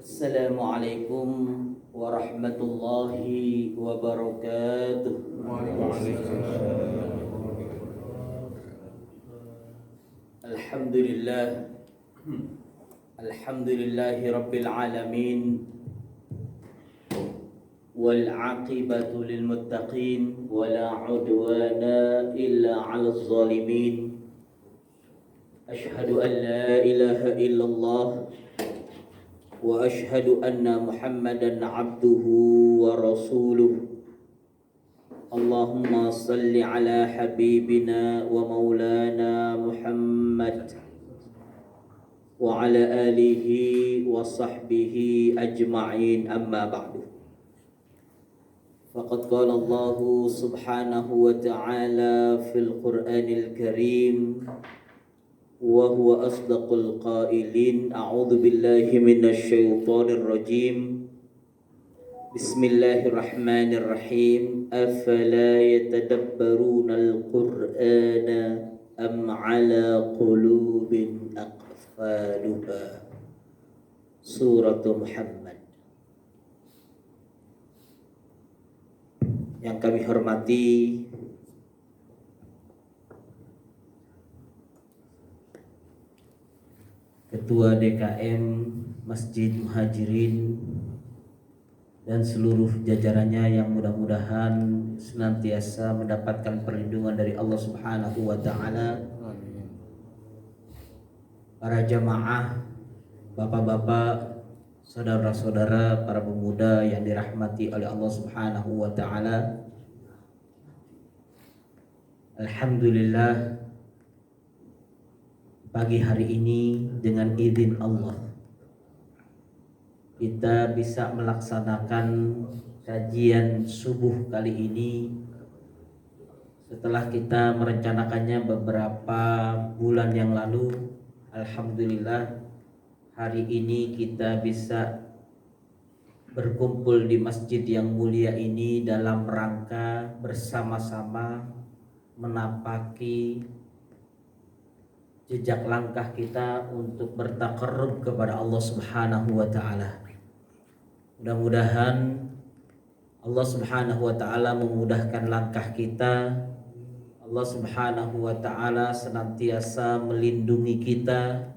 Assalamualaikum warahmatullahi wabarakatuh. Alhamdulillah. Alhamdulillahi rabbil alamin. Wal aqibatu lil muttaqin wala udwana illa 'alal zalimin. Asyhadu an la ilaha illallah wa ashhadu anna Muhammadan abduhu wa rasuluh. Allahumma salli ala habibina wa maulana Muhammad wa ala alihi wa sahbihi ajma'in, amma ba'du. Faqad qala Allah subhanahu wa ta'ala fil Qur'anil Karim wa huwa asdaqul qailin. A'udzu billahi minasy syaithanir rajim. Bismillahirrahmanirrahim. Afala yatadabbarunal Qur'ana am 'ala qulubin aqfaluha. Surat Muhammad. Yang kami hormati Ketua DKM Masjid Muhajirin dan seluruh jajarannya yang mudah-mudahan senantiasa mendapatkan perlindungan dari Allah Subhanahu wa taala. Para jamaah, bapak-bapak, saudara-saudara, para pemuda yang dirahmati oleh Allah Subhanahu wa taala. Alhamdulillah, pagi hari ini dengan izin Allah kita bisa melaksanakan kajian subuh kali ini setelah kita merencanakannya beberapa bulan yang lalu. Alhamdulillah, hari ini kita bisa berkumpul di masjid yang mulia ini dalam rangka bersama-sama menapaki jejak langkah kita untuk bertaqarrub kepada Allah Subhanahu wa taala. Mudah-mudahan Allah Subhanahu wa taala memudahkan langkah kita. Allah Subhanahu wa taala senantiasa melindungi kita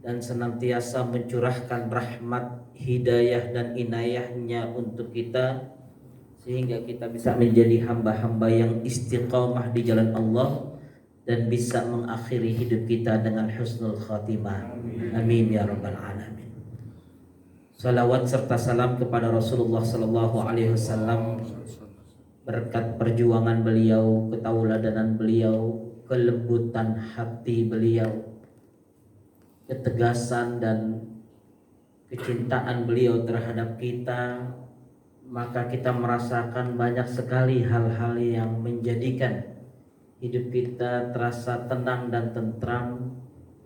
dan senantiasa mencurahkan rahmat, hidayah dan inayahnya untuk kita, sehingga kita bisa menjadi hamba-hamba yang istiqamah di jalan Allah dan bisa mengakhiri hidup kita dengan husnul khatimah. Amin ya rabbal alamin. Salawat serta salam kepada Rasulullah sallallahu alaihi wasallam. Berkat perjuangan beliau, ketauladanan beliau, kelembutan hati beliau, ketegasan dan kecintaan beliau terhadap kita, maka kita merasakan banyak sekali hal-hal yang menjadikan hidup kita terasa tenang dan tentram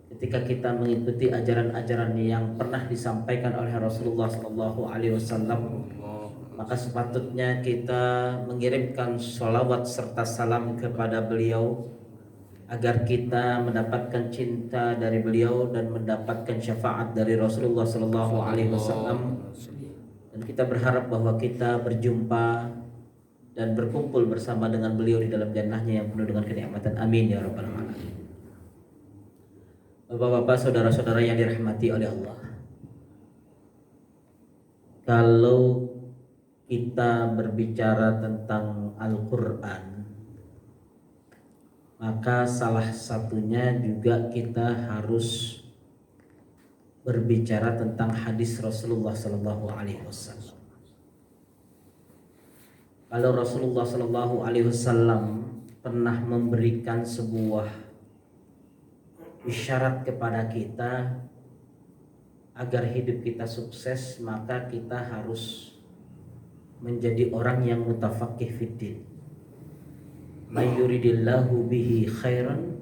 ketika kita mengikuti ajaran-ajaran yang pernah disampaikan oleh Rasulullah SAW. Maka sepatutnya kita mengirimkan sholawat serta salam kepada beliau agar kita mendapatkan cinta dari beliau dan mendapatkan syafaat dari Rasulullah SAW. Dan kita berharap bahwa kita berjumpa dan berkumpul bersama dengan beliau di dalam jannahnya yang penuh dengan kenikmatan. Amin ya rabbal alamin. Bapak-bapak, saudara-saudara yang dirahmati oleh Allah, kalau kita berbicara tentang Al-Quran, maka salah satunya juga kita harus berbicara tentang hadis Rasulullah SAW. Kalau Rasulullah SAW pernah memberikan sebuah isyarat kepada kita agar hidup kita sukses, maka kita harus menjadi orang yang mutafaqih fiddin. May yuridillahu bihi khairan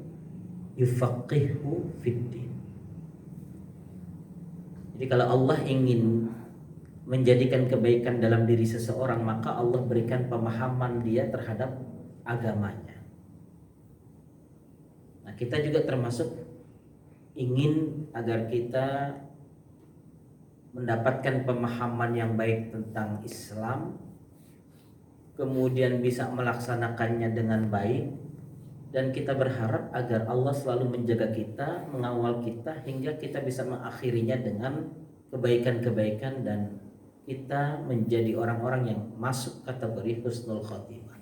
yufaqihu fiddin. Jadi kalau Allah ingin menjadikan kebaikan dalam diri seseorang, maka Allah berikan pemahaman dia terhadap agamanya. Nah, kita juga termasuk ingin agar kita mendapatkan pemahaman yang baik tentang Islam, kemudian bisa melaksanakannya dengan baik, dan kita berharap agar Allah selalu menjaga kita, mengawal kita hingga kita bisa mengakhirinya dengan kebaikan-kebaikan dan kita menjadi orang-orang yang masuk kategori husnul khotimah.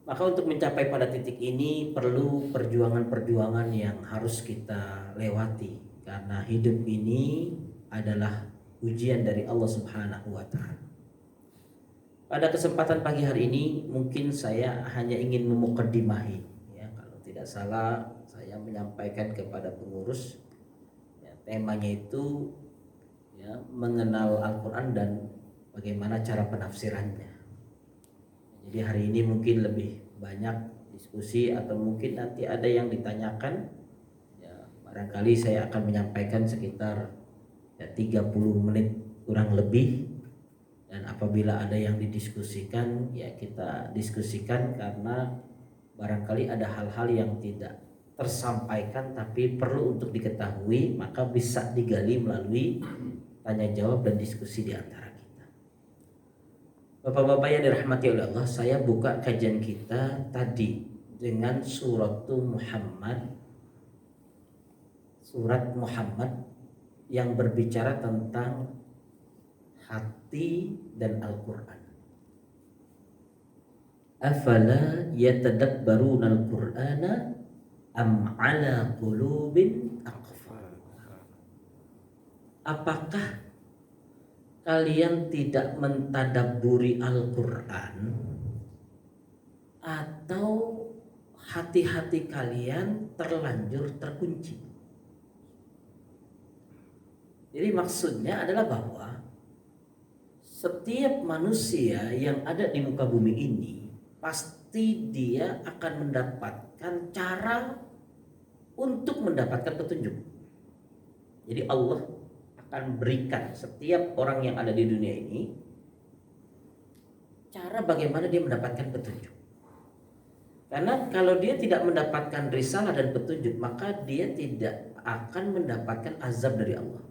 Maka untuk mencapai pada titik ini perlu perjuangan-perjuangan yang harus kita lewati, karena hidup ini adalah ujian dari Allah Subhanahu wa taala. Pada kesempatan pagi hari ini mungkin saya hanya ingin memukaddimahi, ya, kalau tidak salah saya menyampaikan kepada pengurus, ya, temanya itu, ya, mengenal Al-Quran dan bagaimana cara penafsirannya. Jadi hari ini mungkin lebih banyak diskusi atau mungkin nanti ada yang ditanyakan, ya, barangkali saya akan menyampaikan sekitar 30 menit kurang lebih, dan apabila ada yang didiskusikan ya kita diskusikan, karena barangkali ada hal-hal yang tidak tersampaikan tapi perlu untuk diketahui, maka bisa digali melalui tanya jawab dan diskusi di antara kita. Bapak-bapak yang dirahmati oleh Allah, saya buka kajian kita tadi dengan surat Muhammad yang berbicara tentang hati dan Al-Quran. Afala yatadabbaruna al-Qur'ana am ala qulubin aqfalha. Apakah kalian tidak mentadabburi Al-Quran, atau hati-hati kalian terlanjur terkunci? Jadi maksudnya adalah bahwa setiap manusia yang ada di muka bumi ini pasti dia akan mendapatkan cara untuk mendapatkan petunjuk. Jadi Allah akan berikan setiap orang yang ada di dunia ini cara bagaimana dia mendapatkan petunjuk. Karena kalau dia tidak mendapatkan risalah dan petunjuk, maka dia tidak akan mendapatkan azab dari Allah.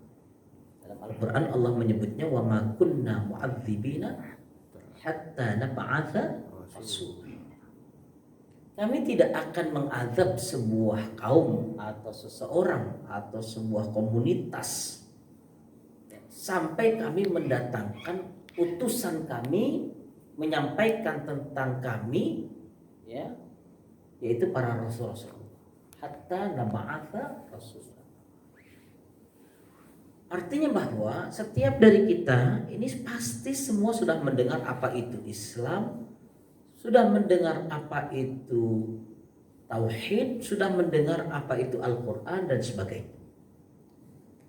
Dalam Al-Quran Allah menyebutnya wa ma kunna mu'adzibina hatta nab'atha rasul. Kami tidak akan mengazab sebuah kaum atau seseorang atau sebuah komunitas sampai kami mendatangkan utusan kami menyampaikan tentang kami, ya, yaitu para rasul-rasul. Hatta nab'atha rasul. Artinya bahwa setiap dari kita ini pasti semua sudah mendengar apa itu Islam, sudah mendengar apa itu tauhid, sudah mendengar apa itu Al-Quran dan sebagainya.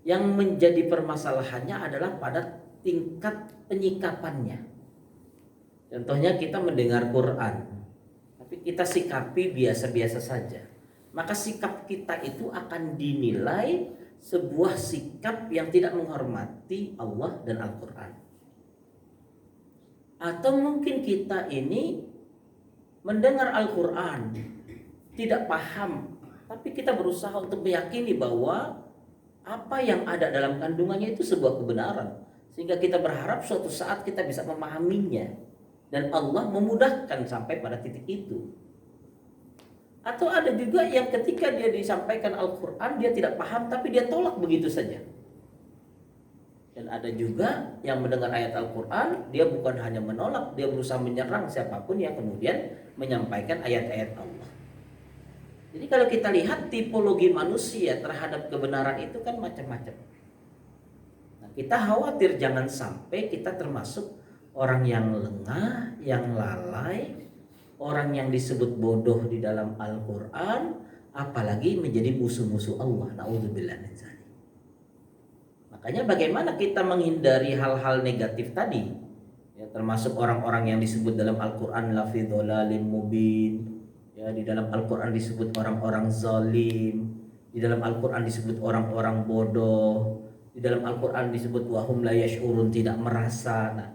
Yang menjadi permasalahannya adalah pada tingkat penyikapannya. Contohnya kita mendengar Quran, tapi kita sikapi biasa-biasa saja, maka sikap kita itu akan dinilai sebuah sikap yang tidak menghormati Allah dan Al-Quran. Atau mungkin kita ini mendengar Al-Quran tidak paham, tapi kita berusaha untuk meyakini bahwa apa yang ada dalam kandungannya itu sebuah kebenaran, sehingga kita berharap suatu saat kita bisa memahaminya dan Allah memudahkan sampai pada titik itu. Atau ada juga yang ketika dia disampaikan Al-Quran dia tidak paham tapi dia tolak begitu saja. Dan ada juga yang mendengar ayat Al-Quran dia bukan hanya menolak, dia berusaha menyerang siapapun yang kemudian menyampaikan ayat-ayat Allah. Jadi kalau kita lihat tipologi manusia terhadap kebenaran itu kan macam-macam. Nah, kita khawatir jangan sampai kita termasuk orang yang lengah, yang lalai, orang yang disebut bodoh di dalam Al-Quran, apalagi menjadi musuh-musuh Allah. Na'udzubillah min dzalik. Makanya bagaimana kita menghindari hal-hal negatif tadi, ya, termasuk orang-orang yang disebut dalam Al-Quran lafi dhalalim mubin, ya, di dalam Al-Quran disebut orang-orang zalim, di dalam Al-Quran disebut orang-orang bodoh, di dalam Al-Quran disebut wahum la yash'urun, tidak merasa. Nah,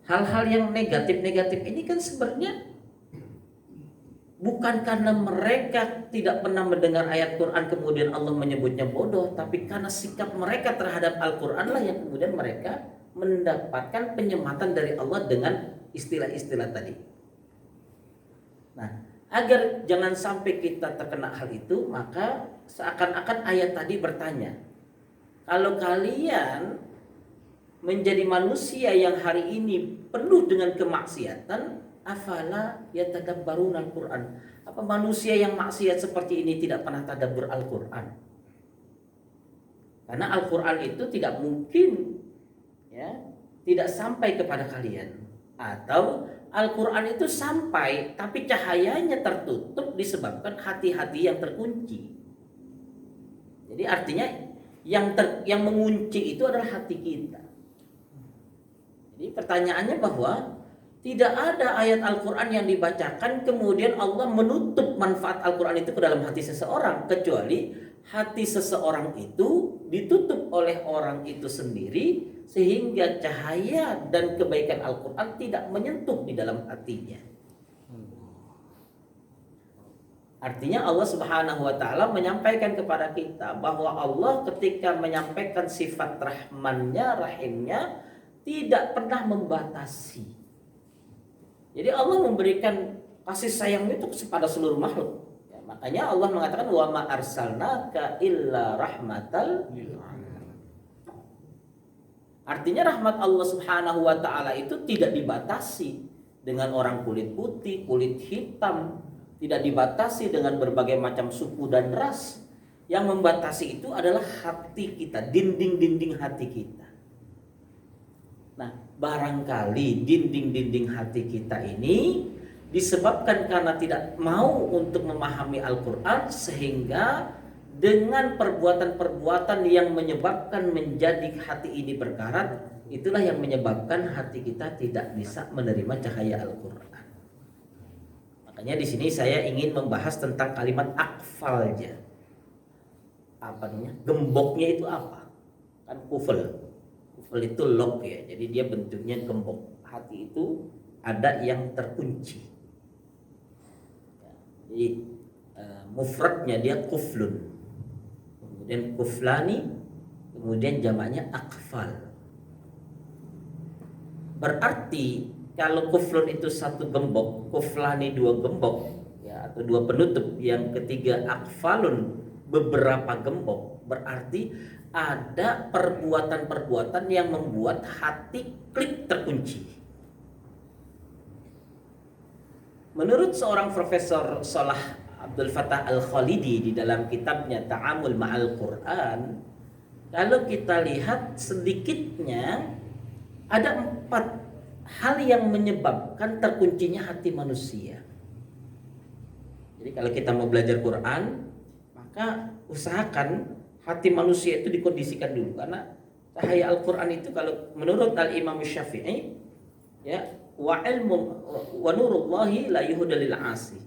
hal-hal yang negatif-negatif ini kan sebenarnya bukan karena mereka tidak pernah mendengar ayat Quran kemudian Allah menyebutnya bodoh, tapi karena sikap mereka terhadap Al-Quran lah yang kemudian mereka mendapatkan penyematan dari Allah dengan istilah-istilah tadi. Nah, agar jangan sampai kita terkena hal itu, maka seakan-akan ayat tadi bertanya, kalau kalian menjadi manusia yang hari ini penuh dengan kemaksiatan, afala yatadabbaruna al-Quran. Apa manusia yang maksiat seperti ini tidak pernah tadabbur Al-Quran? Karena Al-Quran itu tidak mungkin ya tidak sampai kepada kalian, atau Al-Quran itu sampai tapi cahayanya tertutup disebabkan hati-hati yang terkunci. Jadi artinya yang mengunci itu adalah hati kita. Jadi pertanyaannya bahwa tidak ada ayat Al-Quran yang dibacakan kemudian Allah menutup manfaat Al-Quran itu ke dalam hati seseorang, kecuali hati seseorang itu ditutup oleh orang itu sendiri sehingga cahaya dan kebaikan Al-Quran tidak menyentuh di dalam hatinya. Artinya Allah Subhanahu wa taala menyampaikan kepada kita bahwa Allah ketika menyampaikan sifat Rahmannya, Rahimnya, tidak pernah membatasi. Jadi Allah memberikan kasih sayangnya itu kepada seluruh makhluk. Ya, makanya Allah mengatakan wa ma arsalnaka illa rahmatal lil alamin. Artinya rahmat Allah Subhanahu wa taala itu tidak dibatasi dengan orang kulit putih, kulit hitam, tidak dibatasi dengan berbagai macam suku dan ras. Yang membatasi itu adalah hati kita, dinding-dinding hati kita. Nah, barangkali dinding-dinding hati kita ini disebabkan karena tidak mau untuk memahami Al-Quran, sehingga dengan perbuatan-perbuatan yang menyebabkan menjadi hati ini berkarat, itulah yang menyebabkan hati kita tidak bisa menerima cahaya Al-Quran. Makanya di sini saya ingin membahas tentang kalimat akfalnya. Apa namanya? Gemboknya itu apa? Kan kufel. Kufel itu lock ya. Jadi dia bentuknya gembok. Hati itu ada yang terkunci. Jadi mufradnya dia kuflun. Kemudian kuflani, kemudian jamaknya akfal. Berarti kalau kuflun itu satu gembok, kuflani dua gembok, ya, atau dua penutup, yang ketiga akfalun beberapa gembok, berarti ada perbuatan-perbuatan yang membuat hati klik terkunci. Menurut seorang Profesor Salah Abdul Fattah Al-Khalidi di dalam kitabnya Ta'amul Ma'al Quran, kalau kita lihat sedikitnya ada 4 hal yang menyebabkan terkuncinya hati manusia. Jadi kalau kita mau belajar Quran, maka usahakan hati manusia itu dikondisikan dulu, karena cahaya Al-Quran itu kalau menurut Al-Imam Syafi'i, ya, wa ilmu wa nurullahi la yuhda lil 'asi.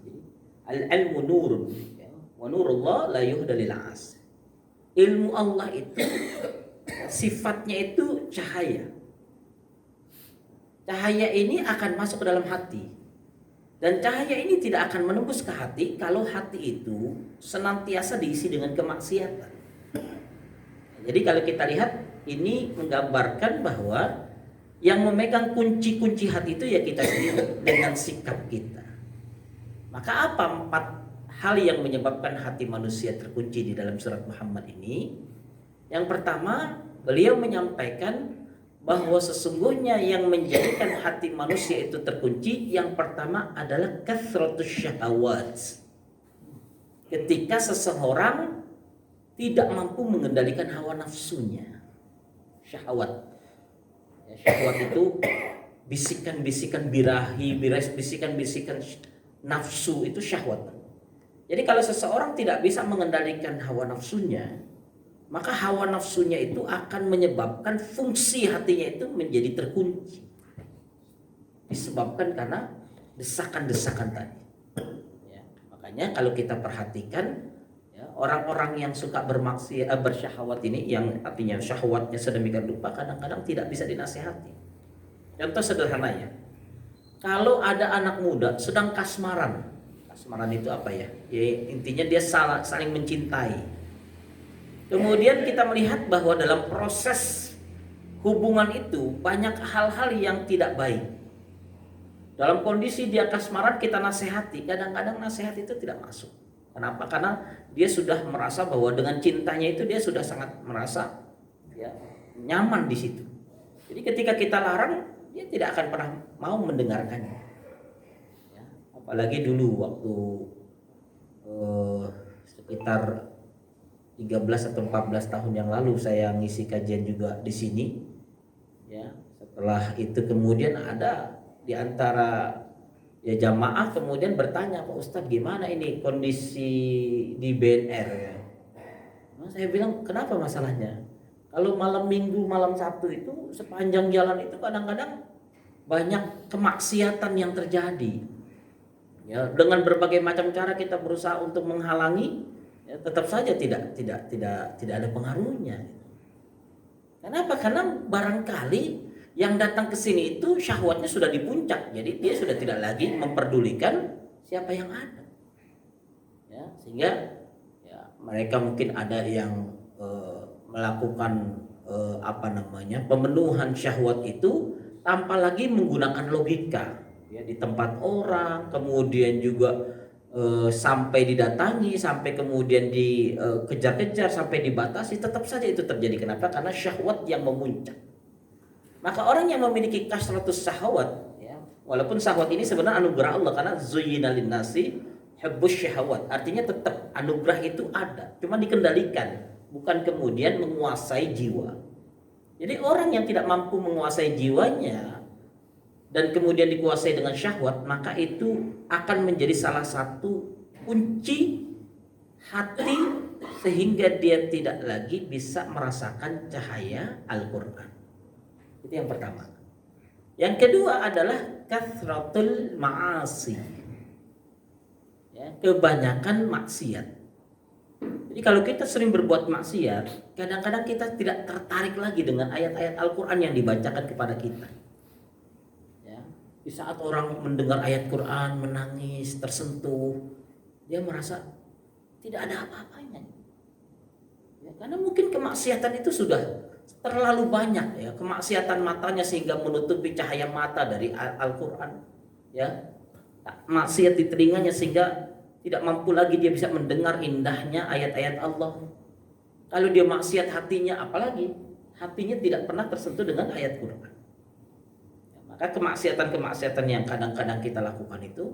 Al-ilmu nurun, ya, wa nurullah la yuhda lil 'asi. Ilmu Allah itu sifatnya itu cahaya. Cahaya ini akan masuk ke dalam hati. Dan cahaya ini tidak akan menembus ke hati kalau hati itu senantiasa diisi dengan kemaksiatan. Jadi kalau kita lihat, ini menggambarkan bahwa yang memegang kunci-kunci hati itu ya kita sendiri dengan sikap kita. Maka apa 4 hal yang menyebabkan hati manusia terkunci di dalam surat Muhammad ini? Yang pertama, beliau menyampaikan bahwa sesungguhnya yang menjadikan hati manusia itu terkunci, yang pertama adalah kathratus syahawat. Ketika seseorang tidak mampu mengendalikan hawa nafsunya. Syahwat. Ya, syahwat itu bisikan-bisikan birahi, bisikan-bisikan nafsu, itu syahwat. Jadi kalau seseorang tidak bisa mengendalikan hawa nafsunya, maka hawa nafsunya itu akan menyebabkan fungsi hatinya itu menjadi terkunci. Disebabkan karena desakan-desakan tadi. Ya, makanya kalau kita perhatikan, ya, orang-orang yang suka bermaksiat, bersyahwat ini, yang artinya syahwatnya sedemikian rupa, kadang-kadang tidak bisa dinasihati. Contoh sederhananya, kalau ada anak muda sedang kasmaran Kasmaran itu apa ya? Ya intinya dia saling mencintai. Kemudian kita melihat bahwa dalam proses hubungan itu banyak hal-hal yang tidak baik. Dalam kondisi dia kasmaran kita nasihati, kadang-kadang nasihat itu tidak masuk. Kenapa? Karena dia sudah merasa bahwa dengan cintanya itu dia sudah sangat merasa ya, nyaman di situ. Jadi ketika kita larang, dia tidak akan pernah mau mendengarkannya. Ya, apalagi dulu waktu sekitar 13 atau 14 tahun yang lalu saya ngisi kajian juga di sini. Ya, setelah itu kemudian ada di antara ya jamaah kemudian bertanya, Pak Ustadz gimana ini kondisi di BNR ya? Nah, saya bilang kenapa masalahnya? Kalau malam minggu, malam Sabtu itu sepanjang jalan itu kadang-kadang banyak kemaksiatan yang terjadi. Ya, dengan berbagai macam cara kita berusaha untuk menghalangi, ya, tetap saja tidak ada pengaruhnya. Kenapa? Karena barangkali yang datang ke sini itu syahwatnya sudah di puncak, jadi dia sudah tidak lagi memperdulikan siapa yang ada. Ya, sehingga ya, mereka mungkin ada yang melakukan pemenuhan syahwat itu tanpa lagi menggunakan logika. Ya, di tempat orang, kemudian juga sampai didatangi, sampai kemudian dikejar-kejar, sampai dibatasi, tetap saja itu terjadi. Kenapa? Karena syahwat yang memuncak. Maka orang yang memiliki kasratus syahwat, ya, walaupun syahwat ini sebenarnya anugerah Allah, karena zuyyina linnasi hubbus syahwat, artinya tetap anugerah itu ada, cuma dikendalikan, bukan kemudian menguasai jiwa. Jadi orang yang tidak mampu menguasai jiwanya dan kemudian dikuasai dengan syahwat, maka itu akan menjadi salah satu kunci hati sehingga dia tidak lagi bisa merasakan cahaya Al-Quran. Itu yang pertama. Yang kedua adalah kathratul ma'asi, ya, kebanyakan maksiat. Jadi kalau kita sering berbuat maksiat, kadang-kadang kita tidak tertarik lagi dengan ayat-ayat Al-Quran yang dibacakan kepada kita. Di saat orang mendengar ayat Quran, menangis, tersentuh, dia merasa tidak ada apa-apanya. Ya, karena mungkin kemaksiatan itu sudah terlalu banyak, ya, kemaksiatan matanya sehingga menutupi cahaya mata dari Al-Quran. Ya, maksiat di telinganya sehingga tidak mampu lagi dia bisa mendengar indahnya ayat-ayat Allah. Kalau dia maksiat hatinya, apalagi hatinya tidak pernah tersentuh dengan ayat Quran. Maka kemaksiatan-kemaksiatan yang kadang-kadang kita lakukan itu,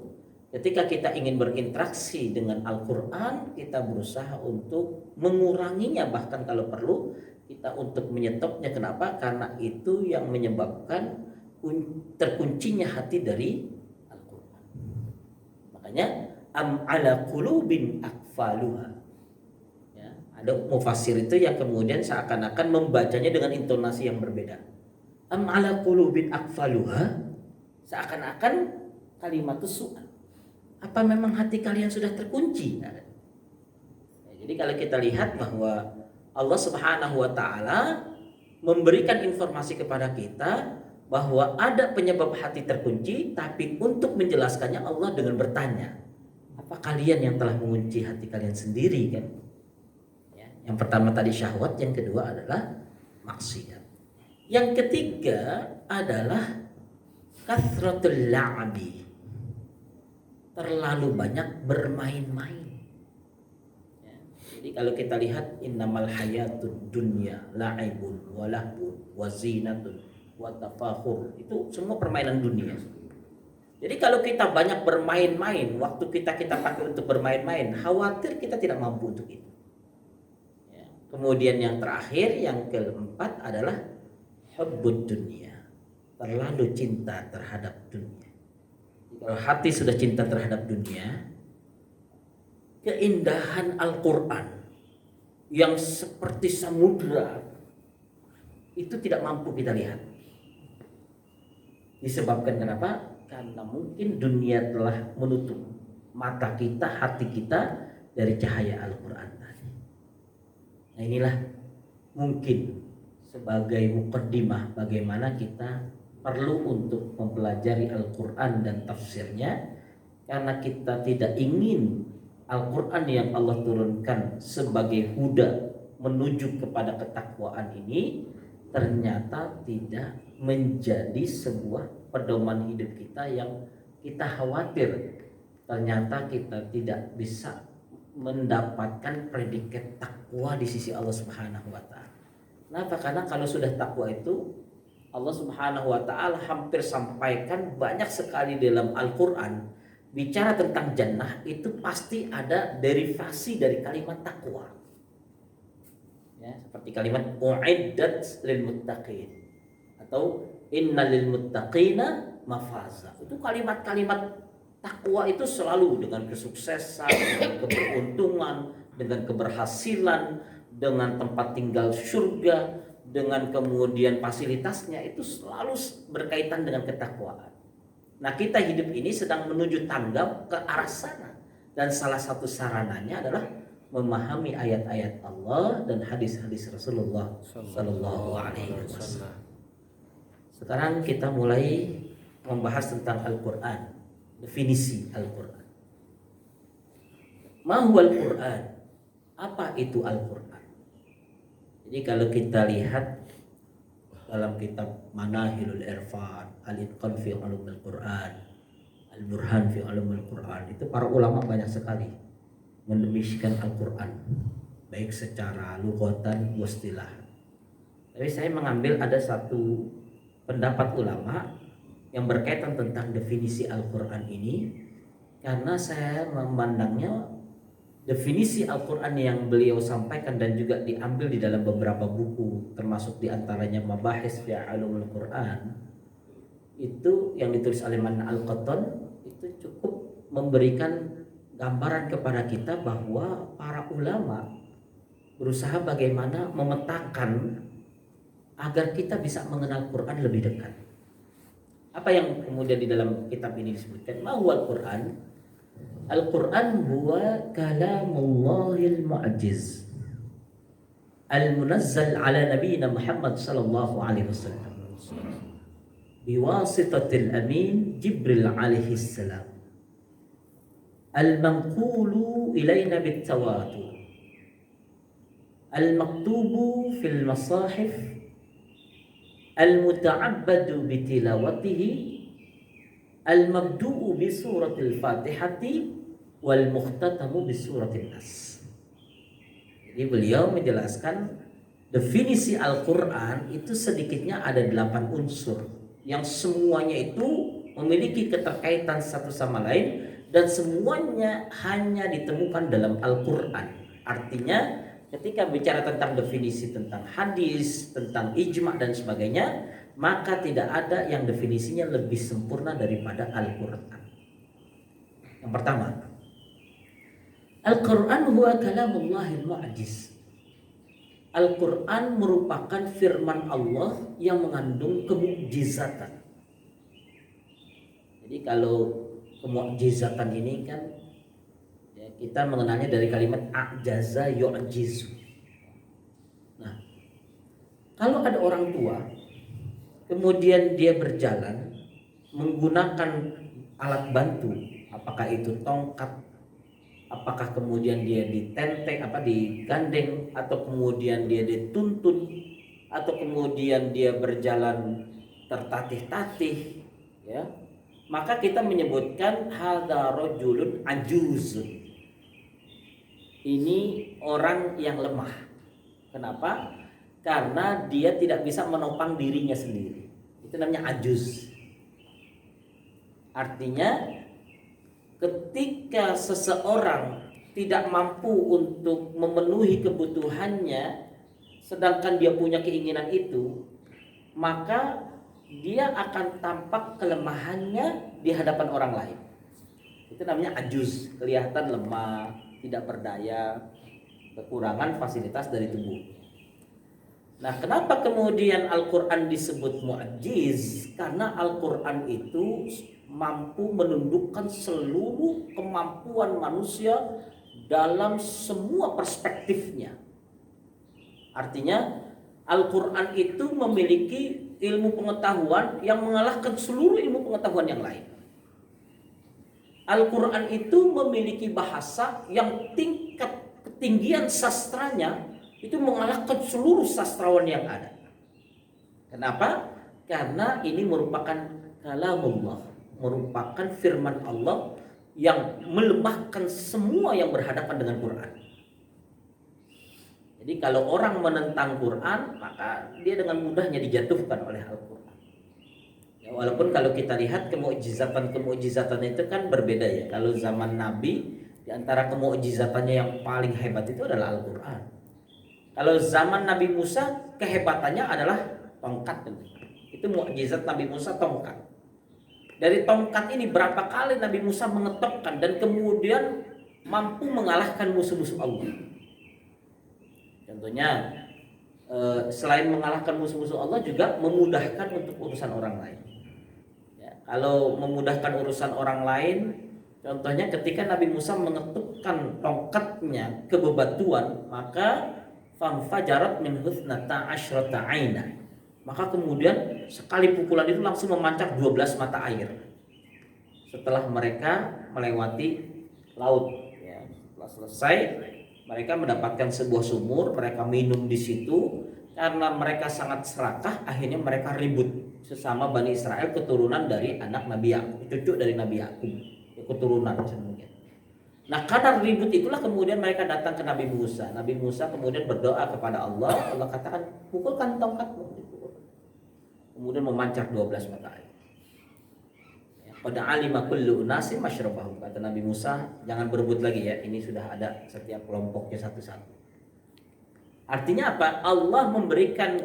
ketika kita ingin berinteraksi dengan Al-Quran, kita berusaha untuk menguranginya, bahkan kalau perlu kita untuk menyetopnya. Kenapa? Karena itu yang menyebabkan terkuncinya hati dari Al-Quran. Makanya am ala qulubin aqfaluha. Ya, ada mufassir itu yang kemudian seakan-akan membacanya dengan intonasi yang berbeda. Am ala qulubin aqfaluha, seakan-akan kalimat su'al. Apa memang hati kalian sudah terkunci? Nah, jadi kalau kita lihat bahwa Allah Subhanahu wa taala memberikan informasi kepada kita bahwa ada penyebab hati terkunci, tapi untuk menjelaskannya Allah dengan bertanya, apa kalian yang telah mengunci hati kalian sendiri, kan? Ya, yang pertama tadi syahwat, yang kedua adalah maksiat. Yang ketiga adalah kathratul la'bi, terlalu banyak bermain-main. Ya, jadi kalau kita lihat innamal hayatud dunya la'ibun wa lahbun wa zinatun wa tafakhur, itu semua permainan dunia. Jadi kalau kita banyak bermain-main, waktu kita pakai untuk bermain-main, khawatir kita tidak mampu untuk itu. Ya. Kemudian yang terakhir, yang keempat adalah hubbud dunia, terlalu cinta terhadap dunia. Kalau hati sudah cinta terhadap dunia, keindahan Al-Quran yang seperti samudra itu tidak mampu kita lihat. Disebabkan kenapa? Karena mungkin dunia telah menutup mata kita, hati kita dari cahaya Al-Quran tadi. Nah, inilah mungkin sebagai muqaddimah bagaimana kita perlu untuk mempelajari Al-Quran dan tafsirnya. karena kita tidak ingin Al-Quran yang Allah turunkan sebagai huda menuju kepada ketakwaan ini ternyata tidak menjadi sebuah pedoman hidup kita yang kita khawatir ternyata kita tidak bisa mendapatkan predikat takwa di sisi Allah Subhanahu wa taala. Kenapa? Karena kalau sudah takwa itu Allah Subhanahu wa taala hampir sampaikan banyak sekali dalam Al-Qur'an bicara tentang jannah itu pasti ada derivasi dari kalimat takwa. Ya, seperti kalimat uiddat lil muttaqin atau innal lil muttaqina mafaza. Itu kalimat-kalimat takwa itu selalu dengan kesuksesan, dengan keberuntungan, dengan keberhasilan, dengan tempat tinggal surga, dengan kemudian fasilitasnya itu selalu berkaitan dengan ketakwaan. Nah, kita hidup ini sedang menuju tangga ke arah sana dan salah satu sarananya adalah memahami ayat-ayat Allah dan hadis-hadis Rasulullah Sallallahu Alaihi Wasallam. Sekarang kita mulai membahas tentang Al-Quran, definisi Al-Quran. Ma huwal Quran? Apa itu Al-Quran? Jadi kalau kita lihat dalam kitab Manahilul Irfan, Al-Itqan fi Ulumul Quran, Al-Burhan fi Ulumul Quran, itu para ulama banyak sekali mendefinisikan Al-Quran baik secara lughatan wa istilah. Tapi saya mengambil ada satu pendapat ulama yang berkaitan tentang definisi Al-Quran ini karena saya memandangnya definisi Al-Quran yang beliau sampaikan dan juga diambil di dalam beberapa buku termasuk diantaranya Mabahis fi Ulumul Quran itu yang ditulis oleh Man Al-Qattan itu cukup memberikan gambaran kepada kita bahwa para ulama berusaha bagaimana memetakan agar kita bisa mengenal Quran lebih dekat. Apa yang kemudian di dalam kitab ini disebutkan? Mahwal Quran. Al-Quran huwa kalamullahil mu'ajiz al-munazzal ala nabiyina Muhammad sallallahu alaihi wasallam biwasitatil amin Jibril alaihi salam al-manqulu ilayna bit-tawatur al-maktubu fil masahif al-muta'abbadu bitilawatihi al-mabdu'u bi suratil Fatihati wal mukhtatamu bi suratin Nas. Jadi beliau menjelaskan definisi Al-Qur'an itu sedikitnya ada 8 unsur yang semuanya itu memiliki keterkaitan satu sama lain dan semuanya hanya ditemukan dalam Al-Qur'an. Artinya ketika bicara tentang definisi tentang hadis, tentang ijma' dan sebagainya, maka tidak ada yang definisinya lebih sempurna daripada Al-Quran. Yang pertama, Al-Quran huwa kalamullahil mu'ajiz. Al-Quran merupakan firman Allah yang mengandung kemukjizatan. Jadi kalau kemukjizatan ini kan ya, kita mengenalnya dari kalimat a'jaza yu'jizu. Nah, kalau ada orang tua kemudian dia berjalan menggunakan alat bantu, apakah itu tongkat, apakah kemudian dia digandeng, atau kemudian dia dituntun, atau kemudian dia berjalan tertatih-tatih, ya, maka kita menyebutkan hadza rajulun ajuzun. Ini orang yang lemah. Kenapa? Karena dia tidak bisa menopang dirinya sendiri. Itu namanya ajuz. Artinya ketika seseorang tidak mampu untuk memenuhi kebutuhannya sedangkan dia punya keinginan itu, maka dia akan tampak kelemahannya di hadapan orang lain. Itu namanya ajuz, kelihatan lemah, tidak berdaya, kekurangan fasilitas dari tubuh. Nah, kenapa kemudian Al-Quran disebut mu'ajiz? Karena Al-Quran itu mampu menundukkan seluruh kemampuan manusia dalam semua perspektifnya. Artinya Al-Quran itu memiliki ilmu pengetahuan yang mengalahkan seluruh ilmu pengetahuan yang lain. Al-Quran itu memiliki bahasa yang tingkat ketinggian sastranya itu mengalahkan seluruh sastrawan yang ada. Kenapa? Karena ini merupakan kalamullah, merupakan firman Allah yang melemahkan semua yang berhadapan dengan Quran. Jadi kalau orang menentang Quran, maka dia dengan mudahnya dijatuhkan oleh Al-Quran. Ya, walaupun kalau kita lihat kemukjizatan itu kan berbeda ya. Kalau zaman Nabi, di antara kemukjizatannya yang paling hebat itu adalah Al-Quran. Kalau zaman Nabi Musa, kehebatannya adalah tongkat. Itu mukjizat Nabi Musa, tongkat. Dari tongkat ini berapa kali Nabi Musa mengetokkan dan kemudian mampu mengalahkan musuh-musuh Allah. Contohnya selain mengalahkan musuh-musuh Allah juga memudahkan untuk urusan orang lain. Ya, kalau memudahkan urusan orang lain, contohnya ketika Nabi Musa mengetukkan tongkatnya ke bebatuan, maka famfajarat min husnata asyrata aina. Maka kemudian sekali pukulan itu langsung memancar 12 mata air. Setelah mereka melewati laut, ya, setelah selesai mereka mendapatkan sebuah sumur, mereka minum di situ. Karena mereka sangat serakah, akhirnya mereka ribut sesama Bani Israel, keturunan dari anak Nabi Yakub, cucu dari Nabi Yakub, keturunan mungkin. Nah, karena ribut itulah kemudian mereka datang ke Nabi Musa. Nabi Musa kemudian berdoa kepada Allah. Allah katakan, pukulkan tongkatmu. Kemudian memancar 12 mata air. Pada alima kullu unasim masyrabahum, kata Nabi Musa, jangan berebut lagi ya, ini sudah ada setiap kelompoknya satu-satu. Artinya apa? Allah memberikan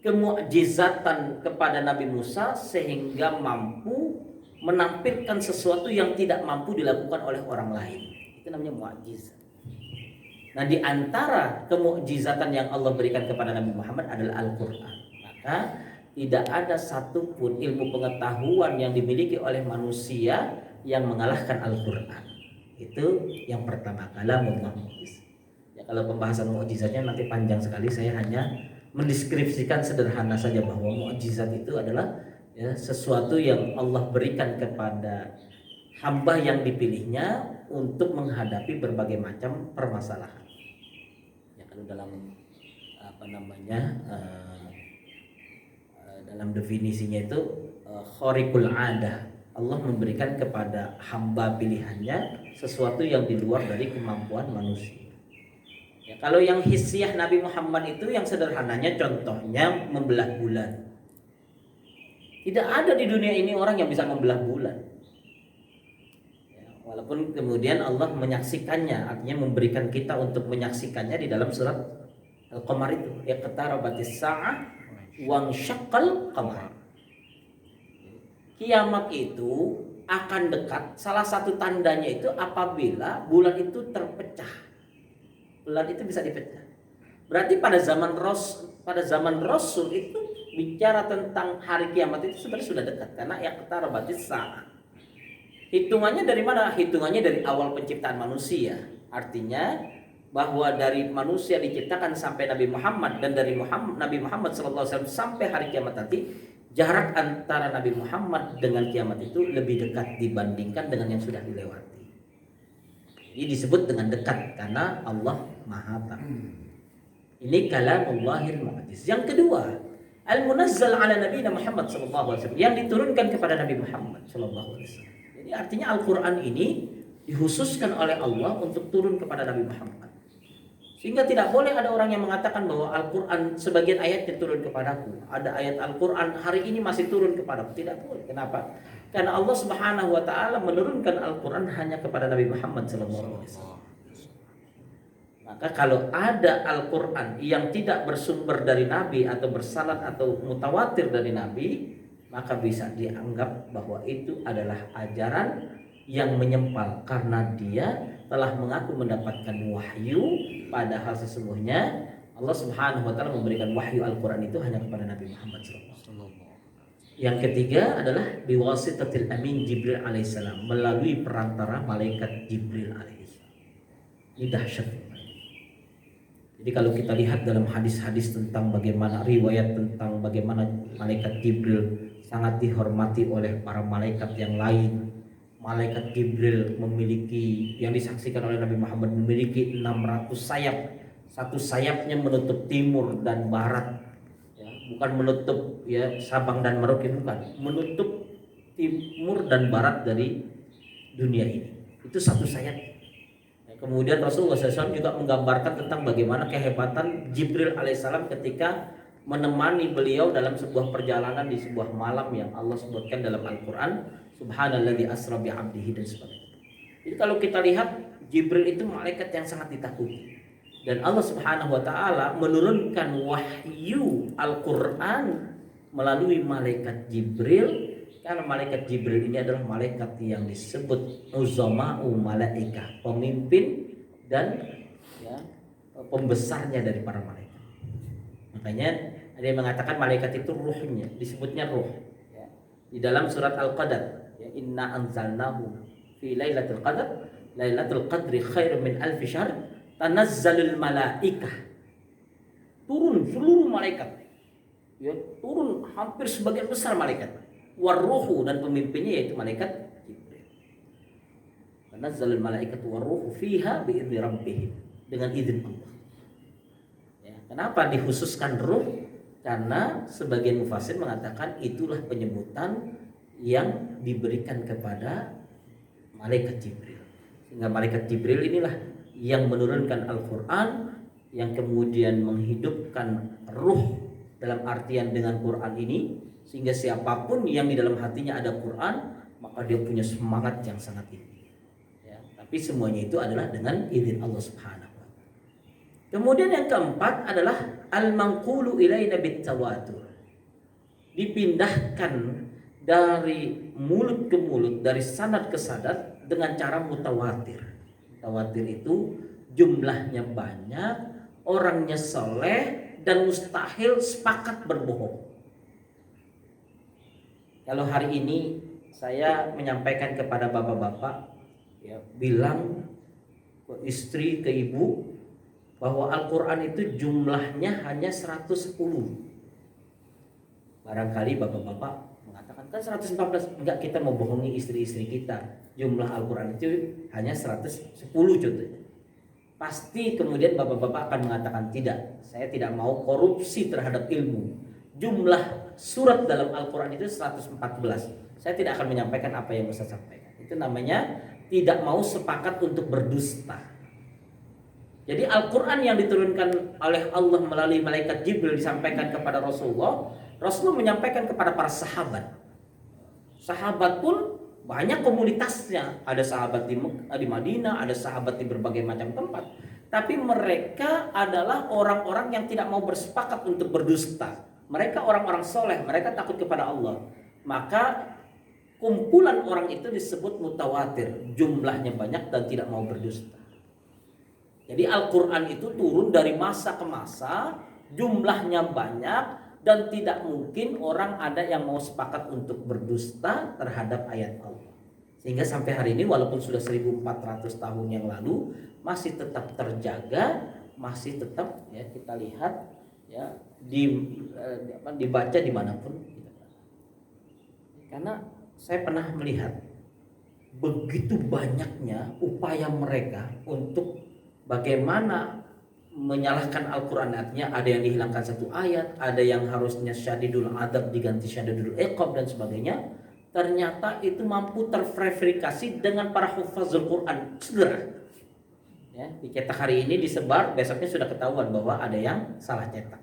kemukjizatan kepada Nabi Musa sehingga mampu menampilkan sesuatu yang tidak mampu dilakukan oleh orang lain. Itu namanya mukjizat. Nah, di antara kemukjizatan yang Allah berikan kepada Nabi Muhammad adalah Al-Quran. Maka tidak ada satupun ilmu pengetahuan yang dimiliki oleh manusia yang mengalahkan Al-Quran. Itu yang pertama, kalamullah mu'jiz. Ya, kalau pembahasan mukjizatnya nanti panjang sekali, saya hanya mendeskripsikan sederhana saja bahwa mukjizat itu adalah ya, sesuatu yang Allah berikan kepada hamba yang dipilihnya untuk menghadapi berbagai macam permasalahan. Ya, kalau dalam dalam definisinya itu khariqul adah, Allah memberikan kepada hamba pilihannya sesuatu yang di luar dari kemampuan manusia. Ya, kalau yang hissiyah Nabi Muhammad itu yang sederhananya, contohnya membelah bulan. Tidak ada di dunia ini orang yang bisa membelah bulan. Ya, walaupun kemudian Allah menyaksikannya, artinya memberikan kita untuk menyaksikannya di dalam surat Al-Qamar itu, iqtarabatis sa'ah wan syaqqal qamar. Kiamat itu akan dekat. Salah satu tandanya itu apabila bulan itu terpecah. Bulan itu bisa dipecah. Berarti pada zaman Rasul itu bicara tentang hari kiamat itu sebenarnya sudah dekat, karena iqtarabatis sa'ah. Hitungannya dari mana? Hitungannya dari awal penciptaan manusia. Artinya bahwa dari manusia diciptakan sampai Nabi Muhammad, dan dari Nabi Muhammad SAW sampai hari kiamat nanti, jarak antara Nabi Muhammad dengan kiamat itu lebih dekat dibandingkan dengan yang sudah dilewati. Ini disebut dengan dekat karena Allah Maha Tahu. Ini kalamullahil mu'jiz. Yang kedua, al-munazzal ala Nabi Muhammad SAW, yang diturunkan kepada Nabi Muhammad SAW. Jadi artinya Al-Quran ini dihususkan oleh Allah untuk turun kepada Nabi Muhammad. Sehingga tidak boleh ada orang yang mengatakan bahwa Al-Quran sebagian ayatnya turun kepadaku. Ada ayat Al-Quran hari ini masih turun kepadaku. Tidak boleh. Kenapa? Karena Allah Subhanahu wa ta'ala menurunkan Al-Quran hanya kepada Nabi Muhammad SAW. Maka kalau ada Al-Quran yang tidak bersumber dari Nabi atau bersanad atau mutawatir dari Nabi, maka bisa dianggap bahwa itu adalah ajaran yang menyempal karena dia telah mengaku mendapatkan wahyu, padahal sesungguhnya Allah Subhanahu wa taala memberikan wahyu Al-Qur'an itu hanya kepada Nabi Muhammad SAW. Yang ketiga adalah biwasitatil amin Jibril alaihissalam, melalui perantara malaikat Jibril alaihissalam. Ini dahsyat. Jadi kalau kita lihat dalam hadis-hadis tentang bagaimana riwayat tentang bagaimana malaikat Jibril sangat dihormati oleh para malaikat yang lain, malaikat Jibril memiliki, yang disaksikan oleh Nabi Muhammad, memiliki 600 sayap. Satu sayapnya menutup timur dan barat, ya, bukan menutup ya Sabang dan Merauke, bukan, menutup timur dan barat dari dunia ini. Itu satu sayap. Ya, kemudian Rasulullah SAW juga menggambarkan tentang bagaimana kehebatan Jibril alaihissalam ketika menemani beliau dalam sebuah perjalanan di sebuah malam yang Allah sebutkan dalam Al-Quran, Subhanalladzi asra bi'abdihi dan sebagainya. Jadi kalau kita lihat, Jibril itu malaikat yang sangat ditakuti. Dan Allah Subhanahu wa taala menurunkan wahyu Al-Qur'an melalui malaikat Jibril, karena malaikat Jibril ini adalah malaikat yang disebut uzama'u malaikah, pemimpin dan ya, pembesarnya dari para malaikat. Makanya ada yang mengatakan malaikat itu ruhnya, disebutnya ruh. Ya. Di dalam surat Al-Qadar, ya, inna anzalnahu fi lailatul qadar, lailatul qadri khairum min alfi syahr. Tanazzalul malaikah, turun seluruh malaikat, ya, turun hampir sebagian besar malaikat, warruhu, dan pemimpinnya yaitu malaikat Jibril. Tanazzalul malaikatu warruhu fiha bi'izni rabbihim, dengan izin Allah. Ya, kenapa dikhususkan ruh? Karena sebagian mufassir mengatakan itulah penyebutan yang diberikan kepada malaikat Jibril, sehingga malaikat Jibril inilah yang menurunkan Al-Quran, yang kemudian menghidupkan ruh dalam artian dengan Quran ini, sehingga siapapun yang di dalam hatinya ada Quran, maka dia punya semangat yang sangat tinggi. Ya, tapi semuanya itu adalah dengan izin Allah Subhanahu wa Ta'ala. Kemudian yang keempat adalah al-manqulu ilaina bit-tawatur, dipindahkan dari mulut ke mulut, dari sanad ke sanad dengan cara mutawatir. Tawatir itu jumlahnya banyak, orangnya soleh, dan mustahil sepakat berbohong. Kalau hari ini saya menyampaikan kepada bapak-bapak, ya, bilang ke istri, ke ibu, bahwa Al-Quran itu jumlahnya hanya 110. Barangkali bapak-bapak mengatakan, kan 114. Enggak, kita mau bohongi istri-istri kita. Jumlah Al-Quran itu hanya 110 contohnya. Pasti kemudian bapak-bapak akan mengatakan, tidak, saya tidak mau korupsi terhadap ilmu. Jumlah surat dalam Al-Quran itu 114. Saya tidak akan menyampaikan apa yang Ustaz sampaikan. Itu namanya tidak mau sepakat untuk berdusta. Jadi Al-Quran yang diturunkan oleh Allah melalui malaikat Jibril disampaikan kepada Rasulullah. Rasulullah menyampaikan kepada para sahabat. Sahabat pun banyak komunitasnya, ada sahabat di Madinah, ada sahabat di berbagai macam tempat. Tapi mereka adalah orang-orang yang tidak mau bersepakat untuk berdusta. Mereka orang-orang soleh, mereka takut kepada Allah. Maka kumpulan orang itu disebut mutawatir, jumlahnya banyak dan tidak mau berdusta. Jadi Al-Quran itu turun dari masa ke masa, jumlahnya banyak, dan tidak mungkin orang ada yang mau sepakat untuk berdusta terhadap ayat Allah. Sehingga sampai hari ini walaupun sudah 1400 tahun yang lalu masih tetap terjaga, masih tetap ya kita lihat ya dibaca dimanapun kita berada. Karena saya pernah melihat begitu banyaknya upaya mereka untuk bagaimana menyalahkan Al-Quran. Artinya ada yang dihilangkan satu ayat, ada yang harusnya syadidul adab diganti syadidul iqab dan sebagainya. Ternyata itu mampu terverifikasi dengan para hufazul Quran segera. Ya, dicetak hari ini disebar, besoknya sudah ketahuan bahwa ada yang salah cetak.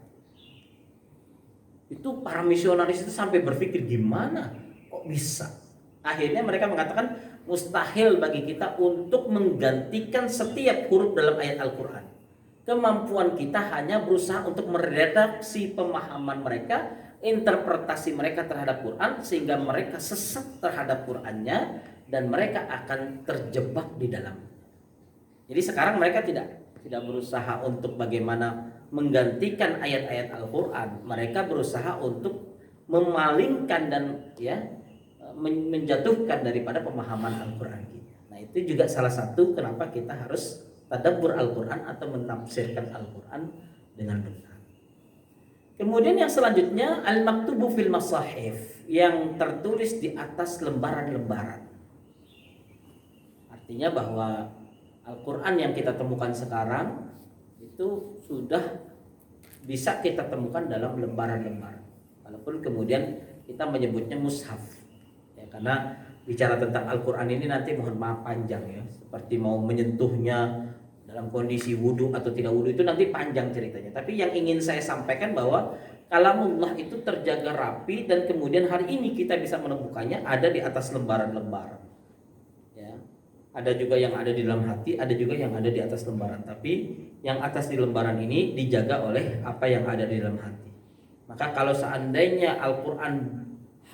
Itu para misionaris itu sampai berpikir gimana kok bisa. Akhirnya mereka mengatakan mustahil bagi kita untuk menggantikan setiap huruf dalam ayat Al-Quran. Kemampuan kita hanya berusaha untuk meredaksi pemahaman mereka, interpretasi mereka terhadap Quran, sehingga mereka sesat terhadap Qurannya dan mereka akan terjebak di dalam. Jadi sekarang mereka tidak berusaha untuk bagaimana menggantikan ayat-ayat Al-Quran. Mereka berusaha untuk memalingkan dan ya menjatuhkan daripada pemahaman Al-Quran kita. Nah itu juga salah satu kenapa kita harus tadabbur Al-Quran atau menafsirkan Al-Quran dengan benar. Kemudian yang selanjutnya al-maktubu fil masahif, yang tertulis di atas lembaran-lembaran. Artinya bahwa Al-Quran yang kita temukan sekarang itu sudah bisa kita temukan dalam lembaran-lembaran. Walaupun kemudian kita menyebutnya mushaf. Ya, karena bicara tentang Al-Quran ini nanti mohon maaf panjang ya. Seperti mau menyentuhnya dalam kondisi wudhu atau tidak wudhu itu nanti panjang ceritanya. Tapi yang ingin saya sampaikan bahwa kalamullah itu terjaga rapi dan kemudian hari ini kita bisa menemukannya ada di atas lembaran-lembaran. Ya. Ada juga yang ada di dalam hati, ada juga yang ada di atas lembaran. Tapi yang atas di lembaran ini dijaga oleh apa yang ada di dalam hati. Maka kalau seandainya Al-Quran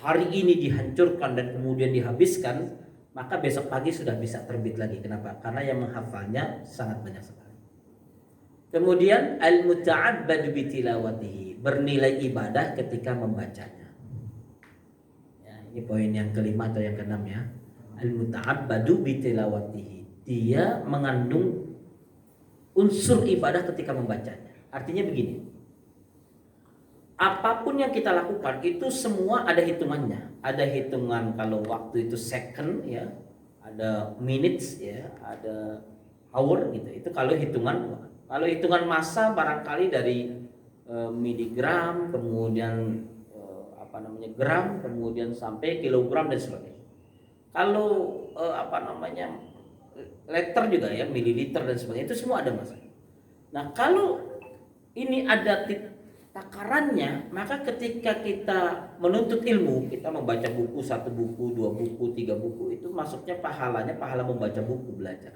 hari ini dihancurkan dan kemudian dihabiskan, maka besok pagi sudah bisa terbit lagi. Kenapa? Karena yang menghafalnya sangat banyak sekali. Kemudian al-muta'abbadu bitilawatihi, bernilai ibadah ketika membacanya. Ya, ini poin yang kelima atau yang keenam ya. Al-muta'abbadu bitilawatihi, dia mengandung unsur ibadah ketika membacanya. Artinya begini, apapun yang kita lakukan itu semua ada hitungannya. Ada hitungan kalau waktu itu second ya, ada minutes ya, ada hour gitu. Itu kalau hitungan. Kalau hitungan massa barangkali dari miligram, kemudian gram, kemudian sampai kilogram dan sebagainya. Kalau liter juga ya, mililiter dan sebagainya, itu semua ada massa. Nah, kalau ini ada takarannya, maka ketika kita menuntut ilmu, kita membaca buku, 1 buku, 2 buku, 3 buku, itu masuknya pahalanya pahala membaca buku, belajar.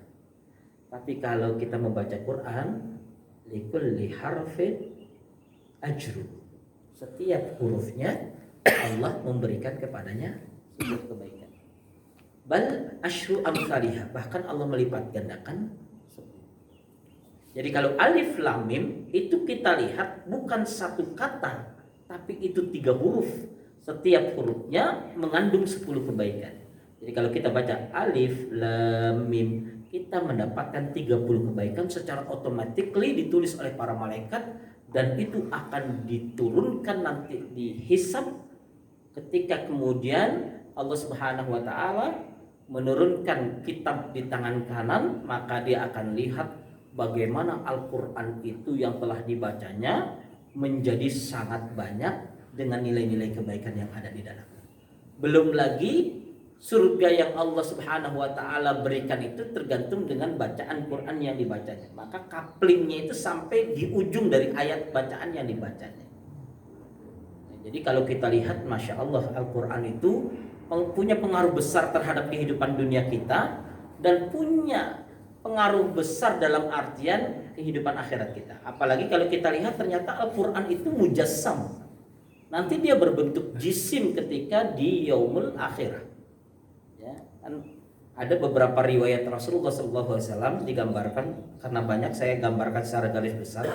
Tapi kalau kita membaca Quran, likulli harfin ajru, setiap hurufnya Allah memberikan kepadanya sebuah kebaikan. Bal asyru amsalihah, bahkan Allah melipat gandakan. Jadi kalau alif lam mim itu kita lihat bukan satu kata, tapi itu 3 huruf. Setiap hurufnya mengandung 10 kebaikan. Jadi kalau kita baca alif lam mim, kita mendapatkan 30 kebaikan secara otomatis ditulis oleh para malaikat, dan itu akan diturunkan nanti dihisab ketika kemudian Allah Subhanahu wa taala menurunkan kitab di tangan kanan, maka dia akan lihat bagaimana Al-Quran itu yang telah dibacanya menjadi sangat banyak dengan nilai-nilai kebaikan yang ada di dalamnya. Belum lagi surga yang Allah Subhanahu wa taala berikan itu tergantung dengan bacaan Quran yang dibacanya. Maka kaplingnya itu sampai di ujung dari ayat bacaan yang dibacanya. Jadi kalau kita lihat, Masya Allah, Al-Quran itu punya pengaruh besar terhadap kehidupan dunia kita dan punya pengaruh besar dalam artian kehidupan akhirat kita. Apalagi kalau kita lihat ternyata Al-Quran itu mujassam. Nanti dia berbentuk jisim ketika di yaumul akhirah. Ya, kan ada beberapa riwayat Rasulullah SAW digambarkan, karena banyak saya gambarkan secara garis besar.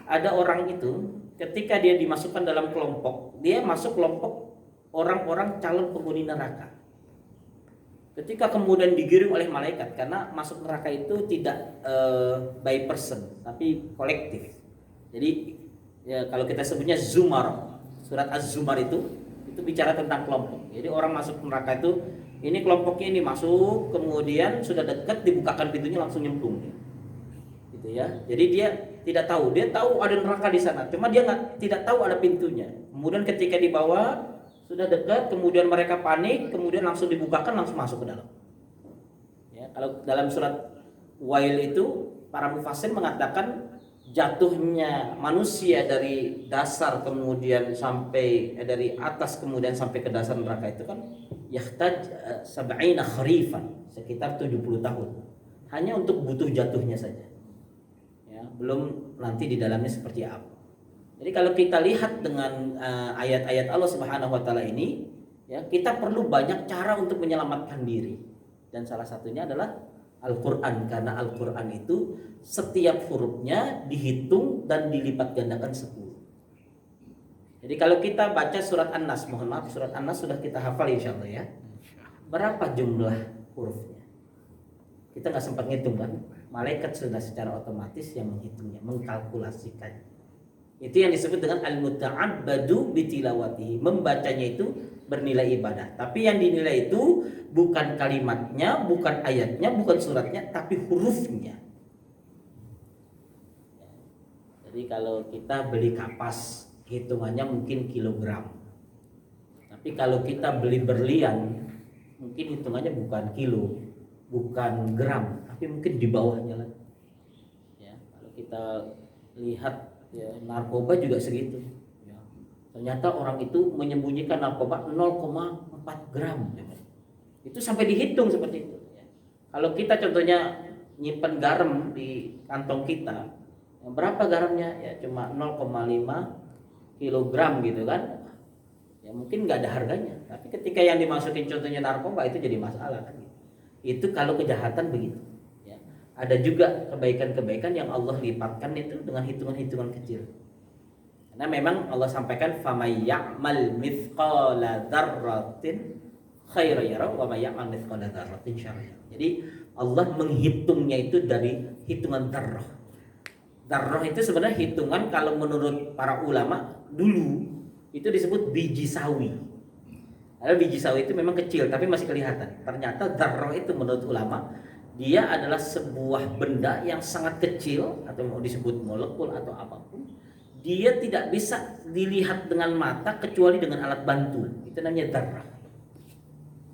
Ada orang itu ketika dia dimasukkan dalam kelompok, dia masuk kelompok orang-orang calon penghuni neraka. Ketika kemudian digiring oleh malaikat, karena masuk neraka itu tidak by person tapi kolektif. Jadi ya, kalau kita sebutnya Zumar, surat Az-Zumar itu bicara tentang kelompok. Jadi orang masuk neraka itu, ini kelompoknya ini masuk, kemudian sudah dekat dibukakan pintunya langsung nyemplung. Gitu ya. Jadi dia tidak tahu, dia tahu ada neraka di sana, cuma dia tidak tahu ada pintunya. Kemudian ketika dibawa sudah dekat, kemudian mereka panik, kemudian langsung dibukakan, langsung masuk ke dalam. Ya, kalau dalam surat Wail itu para mufassir mengatakan jatuhnya manusia dari dasar kemudian sampai dari atas kemudian sampai ke dasar neraka itu kan yahtaj sab'ina kharifan, sekitar 70 tahun. Hanya untuk butuh jatuhnya saja. Ya, belum nanti di dalamnya seperti apa. Jadi kalau kita lihat dengan ayat-ayat Allah Subhanahu wa taala ini, ya, kita perlu banyak cara untuk menyelamatkan diri. Dan salah satunya adalah Al-Qur'an, karena Al-Qur'an itu setiap hurufnya dihitung dan dilipat gandakan 10. Jadi kalau kita baca surat An-Nas, mohon maaf surat An-Nas sudah kita hafal insyaallah ya. Berapa jumlah hurufnya? Kita nggak sempat ngitung kan? Malaikat sudah secara otomatis yang menghitungnya, mengkalkulasikannya. Itu yang disebut dengan al-muta'abbadu bitilawatihi. Membacanya itu bernilai ibadah. Tapi yang dinilai itu bukan kalimatnya, bukan ayatnya, bukan suratnya, tapi hurufnya. Jadi kalau kita beli kapas, hitungannya mungkin kilogram. Tapi kalau kita beli berlian, mungkin hitungannya bukan kilo, bukan gram, tapi mungkin di bawahnya lah. Ya, kalau kita lihat ya, narkoba juga segitu. Ya. Ternyata orang itu menyembunyikan narkoba 0,4 gram. Ya. Itu sampai dihitung seperti itu. Ya. Kalau kita contohnya nyimpen garam di kantong kita, berapa garamnya? Ya cuma 0,5 kilogram gitu kan. Ya mungkin nggak ada harganya. Tapi ketika yang dimasukin contohnya narkoba itu jadi masalah kan. Itu kalau kejahatan begitu. Ya. Ada juga kebaikan-kebaikan yang Allah lipatkan itu dengan hitungan-hitungan kecil. Karena memang Allah sampaikan famay ya'mal mithqala dzarratin khairan yara wa may ya'mal mithqala dzarratin syarran yara. Jadi Allah menghitungnya itu dari hitungan dzarrah. Dzarrah itu sebenarnya hitungan kalau menurut para ulama dulu itu disebut biji sawi. Padahal biji sawi itu memang kecil tapi masih kelihatan. Ternyata dzarrah itu menurut ulama dia adalah sebuah benda yang sangat kecil atau mau disebut molekul atau apapun. Dia tidak bisa dilihat dengan mata kecuali dengan alat bantu. Itu namanya dzarrah.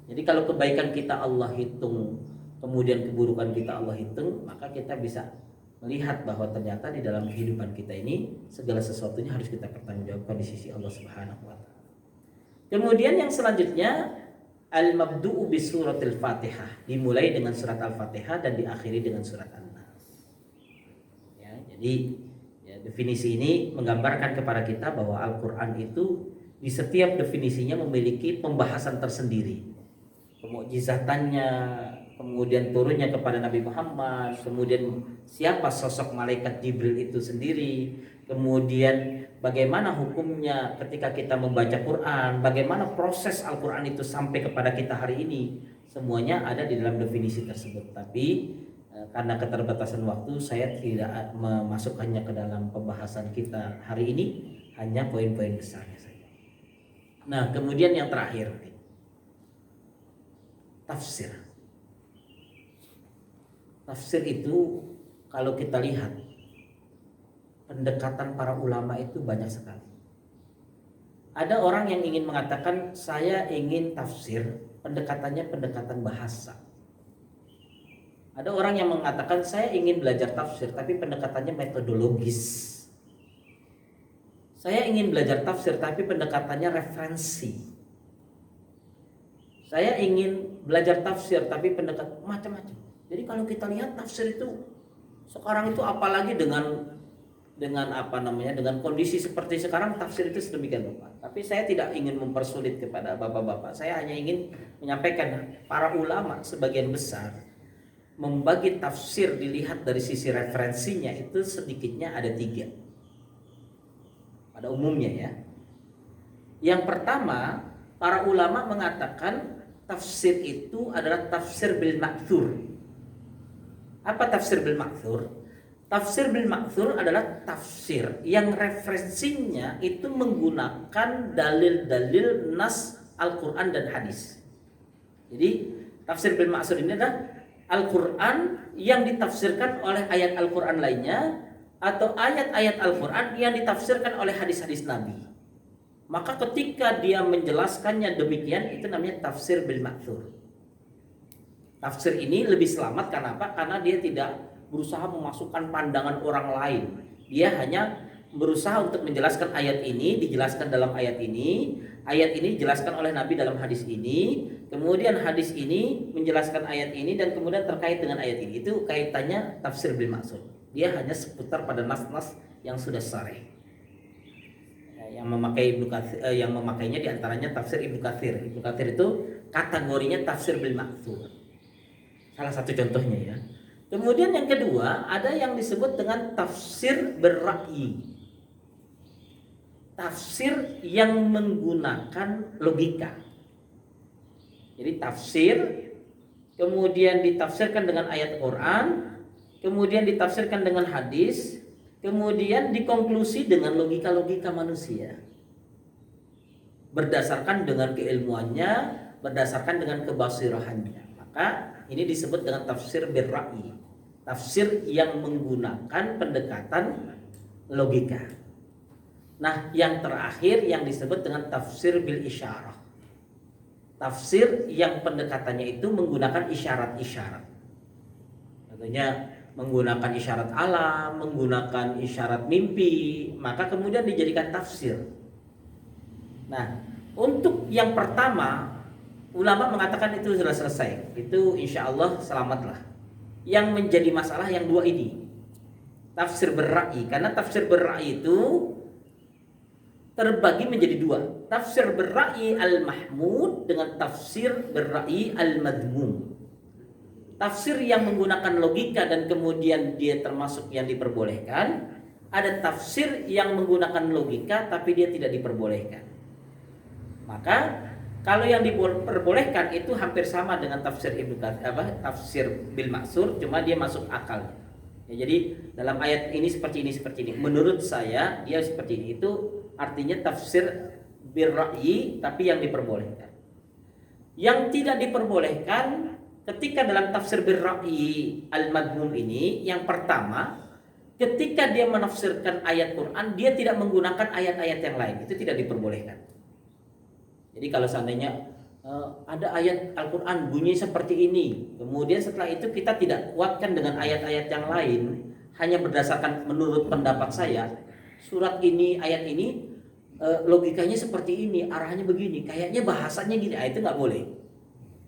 Jadi kalau kebaikan kita Allah hitung, kemudian keburukan kita Allah hitung, maka kita bisa melihat bahwa ternyata di dalam kehidupan kita ini segala sesuatunya harus kita pertanggungjawabkan di sisi Allah Subhanahu wa taala. Kemudian yang selanjutnya al-mabdu'u bi suratil Fatihah, dimulai dengan surat Al-Fatihah dan diakhiri dengan surat An-Nas. Ya, jadi ya, definisi ini menggambarkan kepada kita bahwa Al-Qur'an itu di setiap definisinya memiliki pembahasan tersendiri. Kemu'jizatannya, kemudian turunnya kepada Nabi Muhammad, kemudian siapa sosok malaikat Jibril itu sendiri, kemudian bagaimana hukumnya ketika kita membaca Quran, bagaimana proses Al-Quran itu sampai kepada kita hari ini, semuanya ada di dalam definisi tersebut. Tapi karena keterbatasan waktu, saya tidak memasukkannya ke dalam pembahasan kita hari ini, hanya poin-poin besarnya saja. Nah, kemudian yang terakhir, tafsir. Tafsir itu kalau kita lihat pendekatan para ulama itu banyak sekali. Ada orang yang ingin mengatakan saya ingin tafsir, pendekatannya pendekatan bahasa. Ada orang yang mengatakan saya ingin belajar tafsir tapi pendekatannya metodologis. Saya ingin belajar tafsir tapi pendekatannya referensi. Saya ingin belajar tafsir tapi pendekat macam-macam. Jadi kalau kita lihat tafsir itu sekarang itu apalagi dengan dengan kondisi seperti sekarang tafsir itu sedemikian rupa. Tapi saya tidak ingin mempersulit kepada bapak-bapak. Saya hanya ingin menyampaikan para ulama sebagian besar membagi tafsir dilihat dari sisi referensinya itu sedikitnya ada 3. Pada umumnya ya. Yang pertama, para ulama mengatakan tafsir itu adalah tafsir bil ma'thur. Apa tafsir bil ma'thur? Tafsir bil ma'thur adalah tafsir yang referensinya itu menggunakan dalil-dalil nas Al-Quran dan hadis. Jadi tafsir bil ma'thur ini adalah Al-Quran yang ditafsirkan oleh ayat Al-Quran lainnya atau ayat-ayat Al-Quran yang ditafsirkan oleh hadis-hadis Nabi. Maka ketika dia menjelaskannya demikian, itu namanya tafsir bil ma'thur. Tafsir ini lebih selamat karena apa? Karena dia tidak berusaha memasukkan pandangan orang lain. Dia hanya berusaha untuk menjelaskan ayat ini, dijelaskan dalam ayat ini dijelaskan oleh Nabi dalam hadis ini, kemudian hadis ini menjelaskan ayat ini dan kemudian terkait dengan ayat ini. Itu kaitannya tafsir bil ma'thur. Dia hanya seputar pada nas-nas yang sudah sharih. Yang memakainya diantaranya tafsir Ibnu Katsir. Ibnu Katsir itu kategorinya tafsir bil ma'thur. Salah satu contohnya ya. Kemudian yang kedua ada yang disebut dengan tafsir berra'yi. Tafsir yang menggunakan logika. Jadi tafsir kemudian ditafsirkan dengan ayat Quran, kemudian ditafsirkan dengan hadis, kemudian dikonklusi dengan logika-logika manusia, berdasarkan dengan keilmuannya, berdasarkan dengan kebasirahannya. Maka ini disebut dengan tafsir birra'i, tafsir yang menggunakan pendekatan logika. Nah, yang terakhir yang disebut dengan tafsir bil isyarah, tafsir yang pendekatannya itu menggunakan isyarat-isyarat. Tentunya menggunakan isyarat alam, menggunakan isyarat mimpi, maka kemudian dijadikan tafsir. Nah, untuk yang pertama, ulama mengatakan itu sudah selesai. Itu insya Allah selamatlah. Yang menjadi masalah yang dua ini, tafsir berra'i. Karena tafsir berra'i itu terbagi menjadi dua, tafsir berra'i al-mahmud dengan tafsir berra'i al-madmum. Tafsir yang menggunakan logika dan kemudian dia termasuk yang diperbolehkan. Ada tafsir yang menggunakan logika tapi dia tidak diperbolehkan. Maka kalau yang diperbolehkan itu hampir sama dengan tafsir tafsir bil maksur, cuma dia masuk akal. Ya, jadi dalam ayat ini seperti ini seperti ini. Menurut saya dia seperti ini. Itu artinya tafsir bil ra'yi tapi yang diperbolehkan. Yang tidak diperbolehkan ketika dalam tafsir bil ra'yi al-madmum ini, yang pertama, ketika dia menafsirkan ayat Quran, dia tidak menggunakan ayat-ayat yang lain. Itu tidak diperbolehkan. Jadi kalau seandainya ada ayat Al-Quran bunyi seperti ini, kemudian setelah itu kita tidak kuatkan dengan ayat-ayat yang lain, hanya berdasarkan menurut pendapat saya, surat ini, ayat ini logikanya seperti ini, arahnya begini, kayaknya bahasanya gini, itu nggak boleh.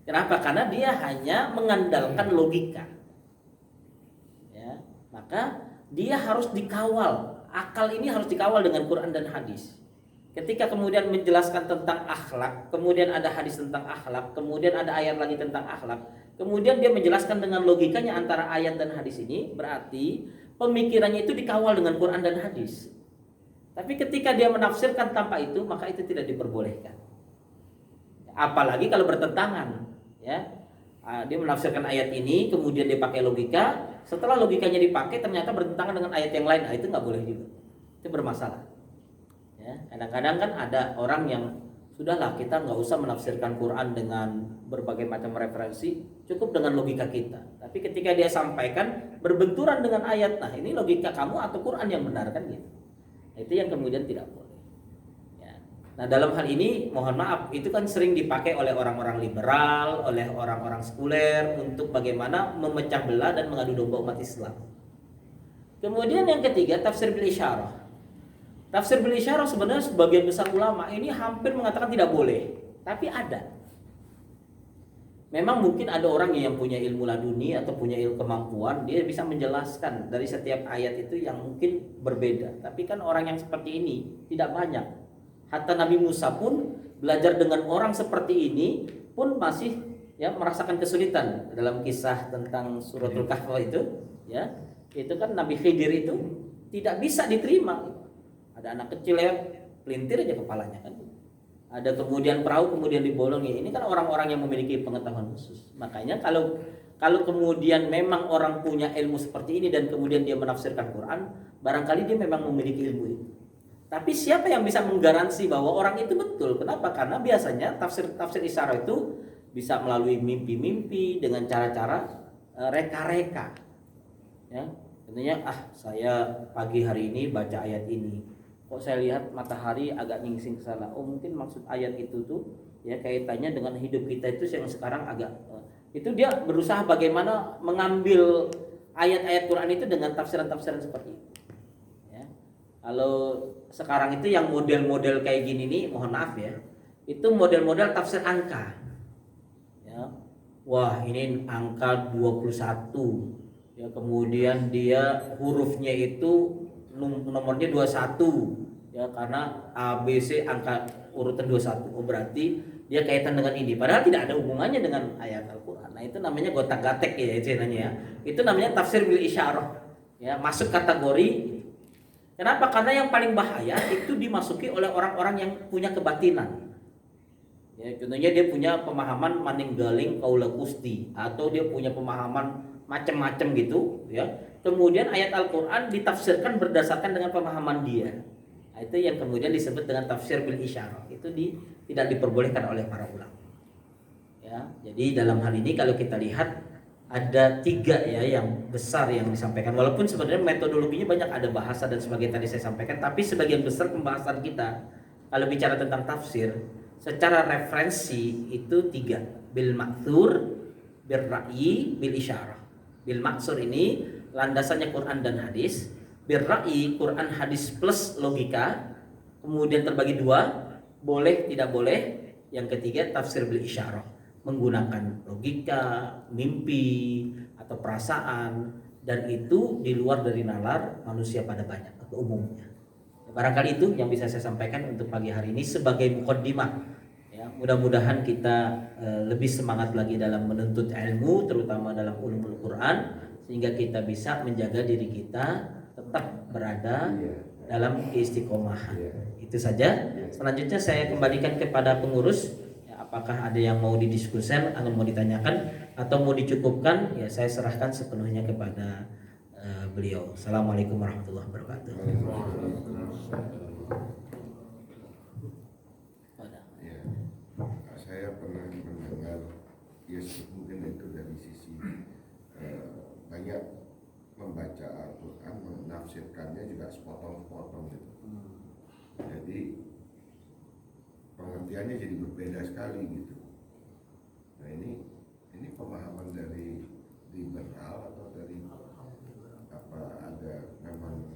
Kenapa? Karena dia hanya mengandalkan logika. Ya, maka dia harus dikawal. Akal ini harus dikawal dengan Quran dan hadis. Ketika kemudian menjelaskan tentang akhlak, kemudian ada hadis tentang akhlak, kemudian ada ayat lagi tentang akhlak, kemudian dia menjelaskan dengan logikanya antara ayat dan hadis ini, berarti pemikirannya itu dikawal dengan Quran dan hadis. Tapi ketika dia menafsirkan tanpa itu, maka itu tidak diperbolehkan. Apalagi kalau bertentangan. Ya, dia menafsirkan ayat ini, kemudian dia pakai logika. Setelah logikanya dipakai, ternyata bertentangan dengan ayat yang lain. Itu nggak boleh juga. Itu bermasalah. Ya, kadang-kadang kan ada orang yang sudahlah kita nggak usah menafsirkan Quran dengan berbagai macam referensi, cukup dengan logika kita. Tapi ketika dia sampaikan berbenturan dengan ayat, nah ini logika kamu atau Quran yang benar kan gitu. Itu yang kemudian tidak boleh. Nah dalam hal ini mohon maaf itu kan sering dipakai oleh orang-orang liberal, oleh orang-orang sekuler untuk bagaimana memecah belah dan mengadu domba umat Islam. Kemudian yang ketiga tafsir bil isyarah. Tafsir bil isyarah sebenarnya sebagian besar ulama ini hampir mengatakan tidak boleh, tapi ada. Memang mungkin ada orang yang punya ilmu laduni atau punya ilmu kemampuan, dia bisa menjelaskan dari setiap ayat itu yang mungkin berbeda. Tapi kan orang yang seperti ini tidak banyak. Hatta Nabi Musa pun belajar dengan orang seperti ini pun masih ya merasakan kesulitan. Dalam kisah tentang suratul Kahf itu, ya, itu kan Nabi Khidir itu tidak bisa diterima. Ada anak kecil ya, pelintir aja kepalanya kan. Ada kemudian perahu kemudian dibolongi. Ini kan orang-orang yang memiliki pengetahuan khusus. Makanya kalau kemudian memang orang punya ilmu seperti ini dan kemudian dia menafsirkan Quran, barangkali dia memang memiliki ilmu itu. Tapi siapa yang bisa menggaransi bahwa orang itu betul? Kenapa? Karena biasanya tafsir isyarah itu bisa melalui mimpi-mimpi dengan cara-cara reka-reka. Ya, tentunya saya pagi hari ini baca ayat ini. Kok saya lihat matahari agak nyingsing ke sana. Oh, mungkin maksud ayat itu tuh ya kaitannya dengan hidup kita itu yang sekarang agak itu dia berusaha bagaimana mengambil ayat-ayat Quran itu dengan tafsiran-tafsiran seperti itu. Kalau sekarang itu yang model-model kayak gini nih, mohon maaf ya, itu model-model tafsir angka. Ya. Wah, ini angka 21. Ya, kemudian dia hurufnya itu nomornya 21. Ya, karena ABC angka urutan 21. Oh, berarti dia kaitan dengan ini. Padahal tidak ada hubungannya dengan ayat Al-Qur'an. Nah, itu namanya gotak-gatek ya istilahnya ya. Itu namanya tafsir bil isyarah. Ya, masuk kategori. Kenapa? Karena yang paling bahaya itu dimasuki oleh orang-orang yang punya kebatinan. Ya, contohnya dia punya pemahaman maninggaling kaula gusti atau dia punya pemahaman macam-macam gitu ya. Kemudian ayat Al-Qur'an ditafsirkan berdasarkan dengan pemahaman dia. Nah, itu yang kemudian disebut dengan tafsir bil isyarah. Itu tidak diperbolehkan oleh para ulama. Ya, jadi dalam hal ini kalau kita lihat ada 3 ya yang besar yang disampaikan. Walaupun sebenarnya metodologinya banyak, ada bahasa dan sebagainya tadi saya sampaikan, tapi sebagian besar pembahasan kita kalau bicara tentang tafsir secara referensi itu 3: bil ma'thur, bil ra'yi, bil isyarah. Bil ma'thur ini landasannya Quran dan hadis, bil ra'yi Quran hadis plus logika, kemudian terbagi 2, boleh tidak boleh. Yang ketiga tafsir bil isyarah, menggunakan logika, mimpi atau perasaan, dan itu di luar dari nalar manusia pada banyak atau umumnya. Barangkali itu yang bisa saya sampaikan untuk pagi hari ini sebagai mukaddimah. Ya, mudah-mudahan kita lebih semangat lagi dalam menuntut ilmu, terutama dalam ulumul Quran, sehingga kita bisa menjaga diri kita tetap berada dalam keistiqomahan. Itu saja. Selanjutnya saya kembalikan kepada pengurus. Apakah ada yang mau didiskusikan atau mau ditanyakan atau mau dicukupkan, ya saya serahkan sepenuhnya kepada beliau. Assalamualaikum warahmatullahi wabarakatuh. Ya, saya pernah mendengar, ya mungkin itu dari sisi banyak membaca Al-Quran, menafsirkannya juga sepotong-sepotong gitu. Jadi pengertiannya jadi berbeda sekali gitu. Nah ini pemahaman dari liberal atau dari apa, ada memang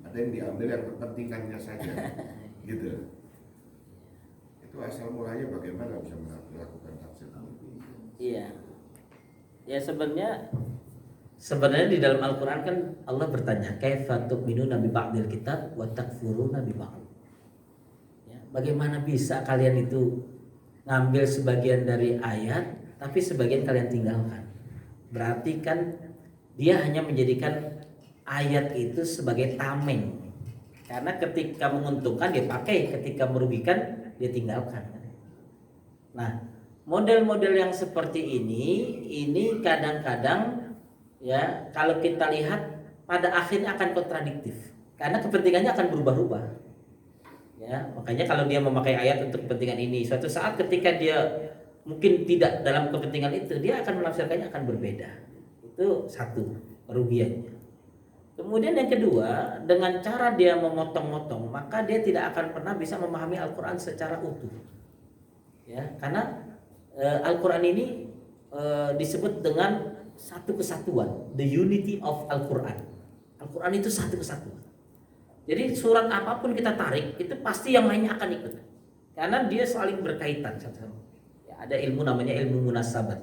ada yang diambil yang kepentingannya saja gitu. Itu asal mulanya bagaimana bisa melakukan tafsir? Iya. Ya sebenarnya di dalam Al-Quran kan Allah bertanya, kaifa tu'minuna bi ba'dil kitab wa takfuruna bi ba'd. Bagaimana bisa kalian itu ngambil sebagian dari ayat tapi sebagian kalian tinggalkan? Berarti kan dia hanya menjadikan ayat itu sebagai tameng. Karena ketika menguntungkan dia pakai, ketika merugikan dia tinggalkan. Nah, model-model yang seperti ini kadang-kadang ya kalau kita lihat pada akhirnya akan kontradiktif. Karena kepentingannya akan berubah-ubah. Ya, makanya kalau dia memakai ayat untuk kepentingan ini, suatu saat ketika dia mungkin tidak dalam kepentingan itu, dia akan menafsirkannya akan berbeda. Itu satu kerugiannya. Kemudian yang kedua, dengan cara dia memotong-motong, maka dia tidak akan pernah bisa memahami Al-Quran secara utuh. Ya, karena Al-Quran ini disebut dengan satu kesatuan, the unity of Al-Quran. Al-Quran itu satu kesatuan. Jadi surat apapun kita tarik itu pasti yang lainnya akan ikut, karena dia saling berkaitan. Ya, ada ilmu namanya ilmu munasabat.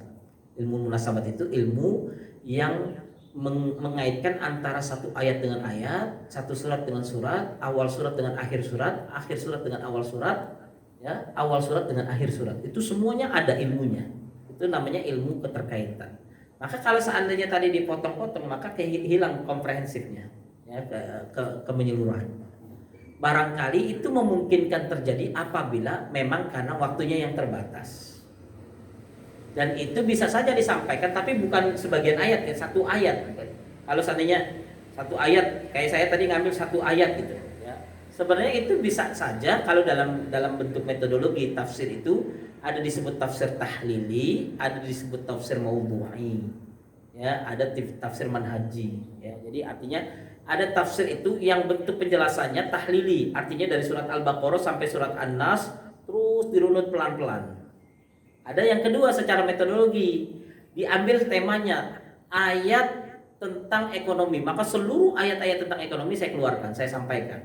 Ilmu munasabat itu ilmu yang mengaitkan antara satu ayat dengan ayat, satu surat dengan surat, awal surat dengan akhir surat dengan awal surat, ya, awal surat dengan akhir surat. Itu semuanya ada ilmunya. Itu namanya ilmu keterkaitan. Maka kalau seandainya tadi dipotong-potong, maka hilang komprehensifnya. Ya, ke menyeluruhan. Barangkali itu memungkinkan terjadi apabila memang karena waktunya yang terbatas. Dan itu bisa saja disampaikan tapi bukan sebagian ayat, ya, satu ayat. Kalau seandainya satu ayat, kayak saya tadi ngambil satu ayat gitu, ya. Sebenarnya itu bisa saja kalau dalam bentuk metodologi tafsir itu ada disebut tafsir tahlili, ada disebut tafsir maudhu'i. Ya, ada tafsir manhaji, ya. Jadi artinya ada tafsir itu yang bentuk penjelasannya tahlili, artinya dari surat Al-Baqarah sampai surat An-Nas terus dirunut pelan-pelan. Ada yang kedua secara metodologi, diambil temanya ayat tentang ekonomi, maka seluruh ayat-ayat tentang ekonomi saya keluarkan, saya sampaikan.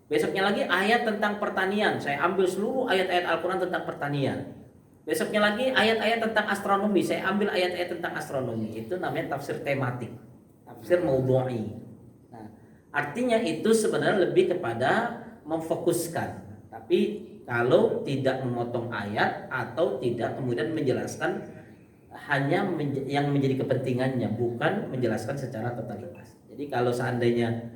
Besoknya lagi ayat tentang pertanian, saya ambil seluruh ayat-ayat Al-Quran tentang pertanian. Besoknya lagi ayat-ayat tentang astronomi, saya ambil ayat-ayat tentang astronomi. Itu namanya tafsir tematik, tafsir maudhu'i. Artinya itu sebenarnya lebih kepada memfokuskan. Tapi kalau tidak memotong ayat atau tidak kemudian menjelaskan hanya yang menjadi kepentingannya, bukan menjelaskan secara totalitas. Jadi kalau seandainya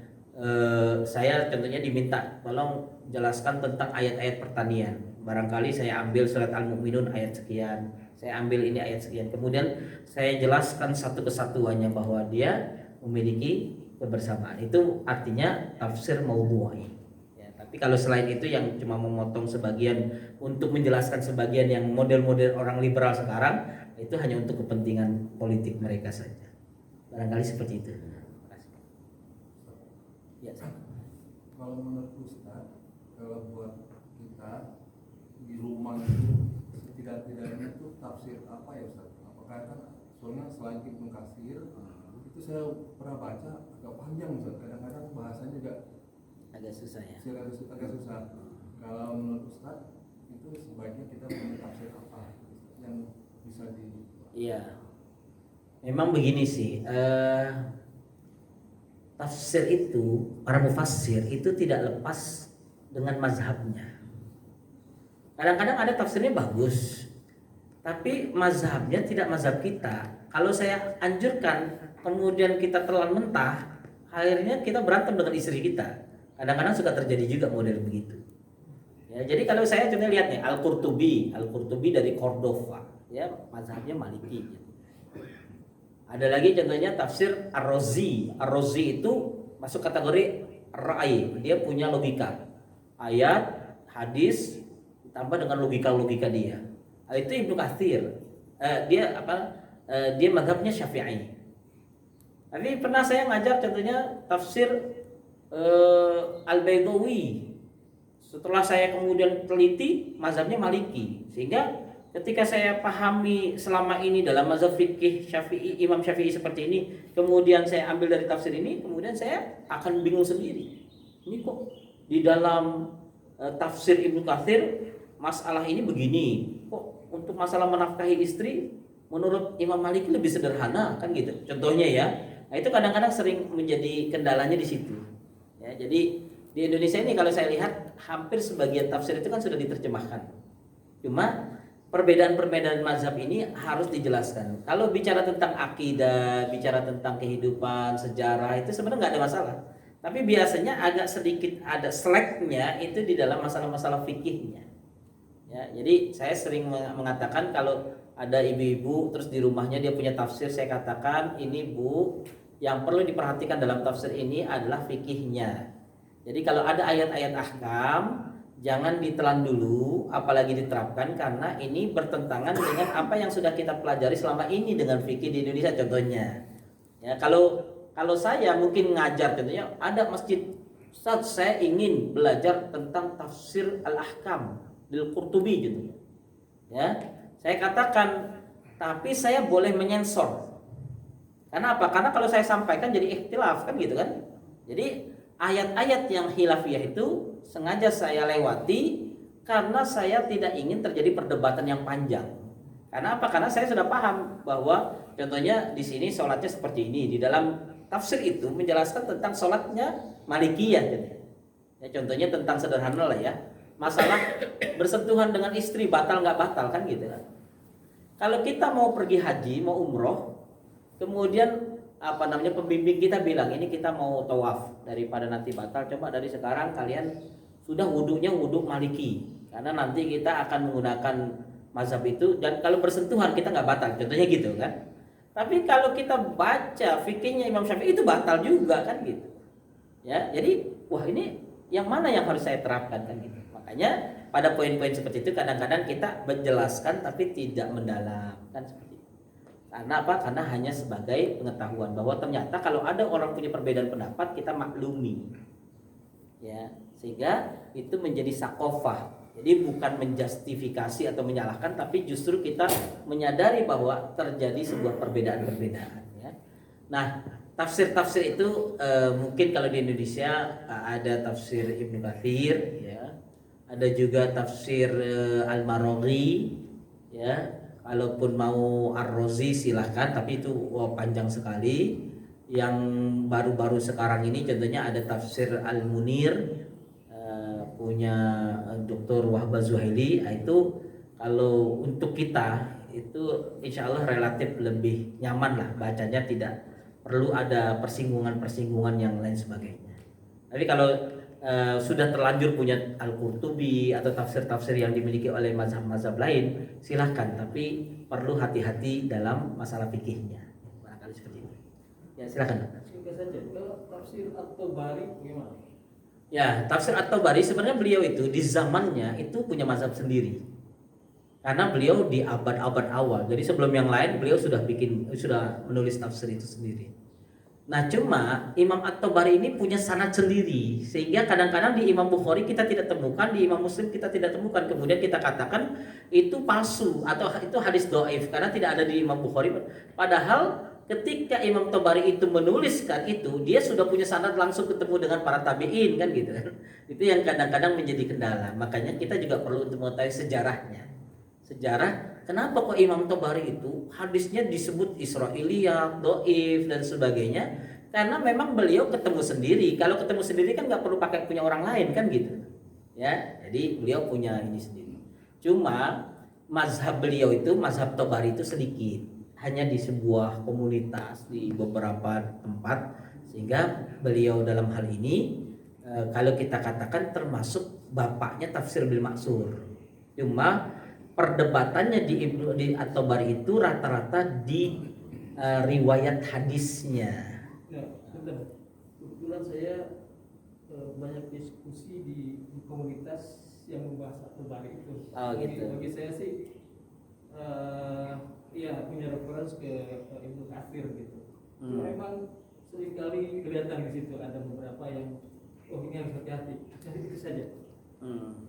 saya contohnya diminta tolong jelaskan tentang ayat-ayat pertanian, barangkali saya ambil surat Al-Mu'minun ayat sekian, Saya ambil ini ayat sekian, kemudian saya jelaskan satu kesatuannya bahwa dia memiliki kebersamaan. Itu artinya tafsir maudhu'i. Ya, tapi kalau selain itu yang cuma memotong sebagian untuk menjelaskan sebagian yang model-model orang liberal sekarang, itu hanya untuk kepentingan politik mereka saja. Barangkali seperti itu. Ya, kalau menurut Ustaz, kalau buat kita di rumah itu setidak-tidaknya itu tafsir apa ya Ustaz? Apakah kan soalnya selain Ibnu Katsir itu saya pernah baca agak panjang Ustaz, kadang-kadang bahasanya juga agak susah ya. agak susah. Kalau menurut Ustaz itu sebaiknya kita punya tafsir apa yang bisa di? Iya, memang begini sih. Tafsir itu, para mufassir itu tidak lepas dengan mazhabnya. Kadang-kadang ada tafsirnya bagus, tapi mazhabnya tidak mazhab kita. Kalau saya anjurkan, kemudian kita telan mentah, akhirnya kita berantem dengan istri kita. Kadang-kadang suka terjadi juga model begitu. Ya, jadi kalau saya contohnya lihat nih, Al-Qurtubi dari Cordova, ya mazhabnya Maliki. Ada lagi contohnya tafsir Ar-Razi. Ar-Razi itu masuk kategori ra'i, dia punya logika. Ayat, hadis ditambah dengan logika dia. Itu Ibnu Katsir. Dia mazhabnya Syafi'i. Tapi pernah saya ngajar contohnya tafsir Al-Baydawi. Setelah saya kemudian teliti, mazhabnya Maliki. Sehingga ketika saya pahami selama ini dalam mazhab fikih Syafi'i, Imam Syafi'i seperti ini, kemudian saya ambil dari tafsir ini, kemudian saya akan bingung sendiri. Ini kok di dalam tafsir Ibnu Katsir masalah ini begini, kok untuk masalah menafkahi istri menurut Imam Maliki lebih sederhana kan gitu. Contohnya ya. Nah, itu kadang-kadang sering menjadi kendalanya di situ. Ya, jadi di Indonesia ini kalau saya lihat hampir sebagian tafsir itu kan sudah diterjemahkan. Cuma perbedaan-perbedaan mazhab ini harus dijelaskan. Kalau bicara tentang akidah, bicara tentang kehidupan, sejarah, itu sebenarnya nggak ada masalah. Tapi biasanya agak sedikit ada slacknya itu di dalam masalah-masalah fikihnya. Ya, jadi saya sering mengatakan kalau ada ibu-ibu terus di rumahnya dia punya tafsir, saya katakan ini Bu, yang perlu diperhatikan dalam tafsir ini adalah fikihnya. Jadi kalau ada ayat-ayat ahkam jangan ditelan dulu, apalagi diterapkan karena ini bertentangan dengan apa yang sudah kita pelajari selama ini dengan fikih di Indonesia contohnya. Ya, kalau saya mungkin ngajar contohnya ada masjid, Ustaz saya ingin belajar tentang tafsir al-ahkam del Qurtubi gitu. Ya, saya katakan tapi saya boleh menyensor. Karena apa? Karena kalau saya sampaikan jadi ikhtilaf kan gitu kan. Jadi ayat-ayat yang khilafiyah itu sengaja saya lewati karena saya tidak ingin terjadi perdebatan yang panjang. Karena apa? Karena saya sudah paham bahwa contohnya di sini sholatnya seperti ini. Di dalam tafsir itu menjelaskan tentang sholatnya Malikiyah. Ya, contohnya tentang sederhana lah ya. Masalah bersentuhan dengan istri batal nggak batal kan gitu kan. Kalau kita mau pergi haji, mau umroh, kemudian pembimbing kita bilang ini kita mau tawaf, daripada nanti batal, coba dari sekarang kalian sudah wudhunya wudhu Maliki karena nanti kita akan menggunakan mazhab itu dan kalau bersentuhan kita nggak batal, contohnya gitu kan. Tapi kalau kita baca fikihnya Imam Syafi'i itu batal juga kan gitu ya. Jadi wah ini yang mana yang harus saya terapkan kan gitu. Makanya pada poin-poin seperti itu kadang-kadang kita menjelaskan tapi tidak mendalam kan seperti itu. Karena apa? Karena hanya sebagai pengetahuan bahwa ternyata kalau ada orang punya perbedaan pendapat kita maklumi. Ya, sehingga itu menjadi sakofah. Jadi bukan menjustifikasi atau menyalahkan tapi justru kita menyadari bahwa terjadi sebuah perbedaan-perbedaan ya. Nah, tafsir-tafsir itu mungkin kalau di Indonesia ada tafsir Ibnu Katsir ya. Ada juga tafsir Al-Maraghi ya. Kalaupun mau Ar-Razi silahkan, tapi itu panjang sekali. Yang baru-baru sekarang ini contohnya ada tafsir Al-Munir punya Dr. Wahbah Zuhaili. Itu kalau untuk kita itu insya Allah relatif lebih nyaman lah bacanya, tidak perlu ada persinggungan-persinggungan yang lain sebagainya. Tapi kalau sudah terlanjur punya Al-Qurtubi atau tafsir-tafsir yang dimiliki oleh mazhab-mazhab lain, silahkan, tapi perlu hati-hati dalam masalah fikihnya. Barangkali seperti itu. Ya, silahkan. Singkat saja, kalau tafsir At-Tabari gimana? Ya, tafsir At-Tabari sebenarnya beliau itu di zamannya itu punya mazhab sendiri. Karena beliau di abad-abad awal. Jadi sebelum yang lain beliau sudah menulis tafsir itu sendiri. Nah, cuma Imam At-Tabari ini punya sanad sendiri, sehingga kadang-kadang di Imam Bukhari kita tidak temukan, di Imam Muslim kita tidak temukan. Kemudian kita katakan itu palsu atau itu hadis dhaif karena tidak ada di Imam Bukhari. Padahal ketika Imam Tabari itu menuliskan itu, dia sudah punya sanad langsung ketemu dengan para tabi'in kan gitu. Itu yang kadang-kadang menjadi kendala. Makanya kita juga perlu untuk mengetahui sejarahnya. Sejarah kenapa kok Imam Tabari itu hadisnya disebut Israiliyat, dhaif dan sebagainya, karena memang beliau ketemu sendiri. Kalau ketemu sendiri kan nggak perlu pakai punya orang lain kan gitu. Ya, jadi beliau punya ini sendiri. Cuma mazhab beliau itu, mazhab Tabari itu sedikit, hanya di sebuah komunitas di beberapa tempat, sehingga beliau dalam hal ini kalau kita katakan termasuk bapaknya tafsir Bil Maksur. Cuma perdebatannya di At-Tabari itu rata-rata di riwayat hadisnya. Ya, sebentar. Kebetulan saya banyak diskusi di komunitas yang membahas At-Tabari itu. Oh, gitu. Bagi saya sih, ya punya referensi ke Ibnu Katsir gitu. Memang seringkali kelihatan di situ ada beberapa yang ini harus hati-hati. Jadi itu saja.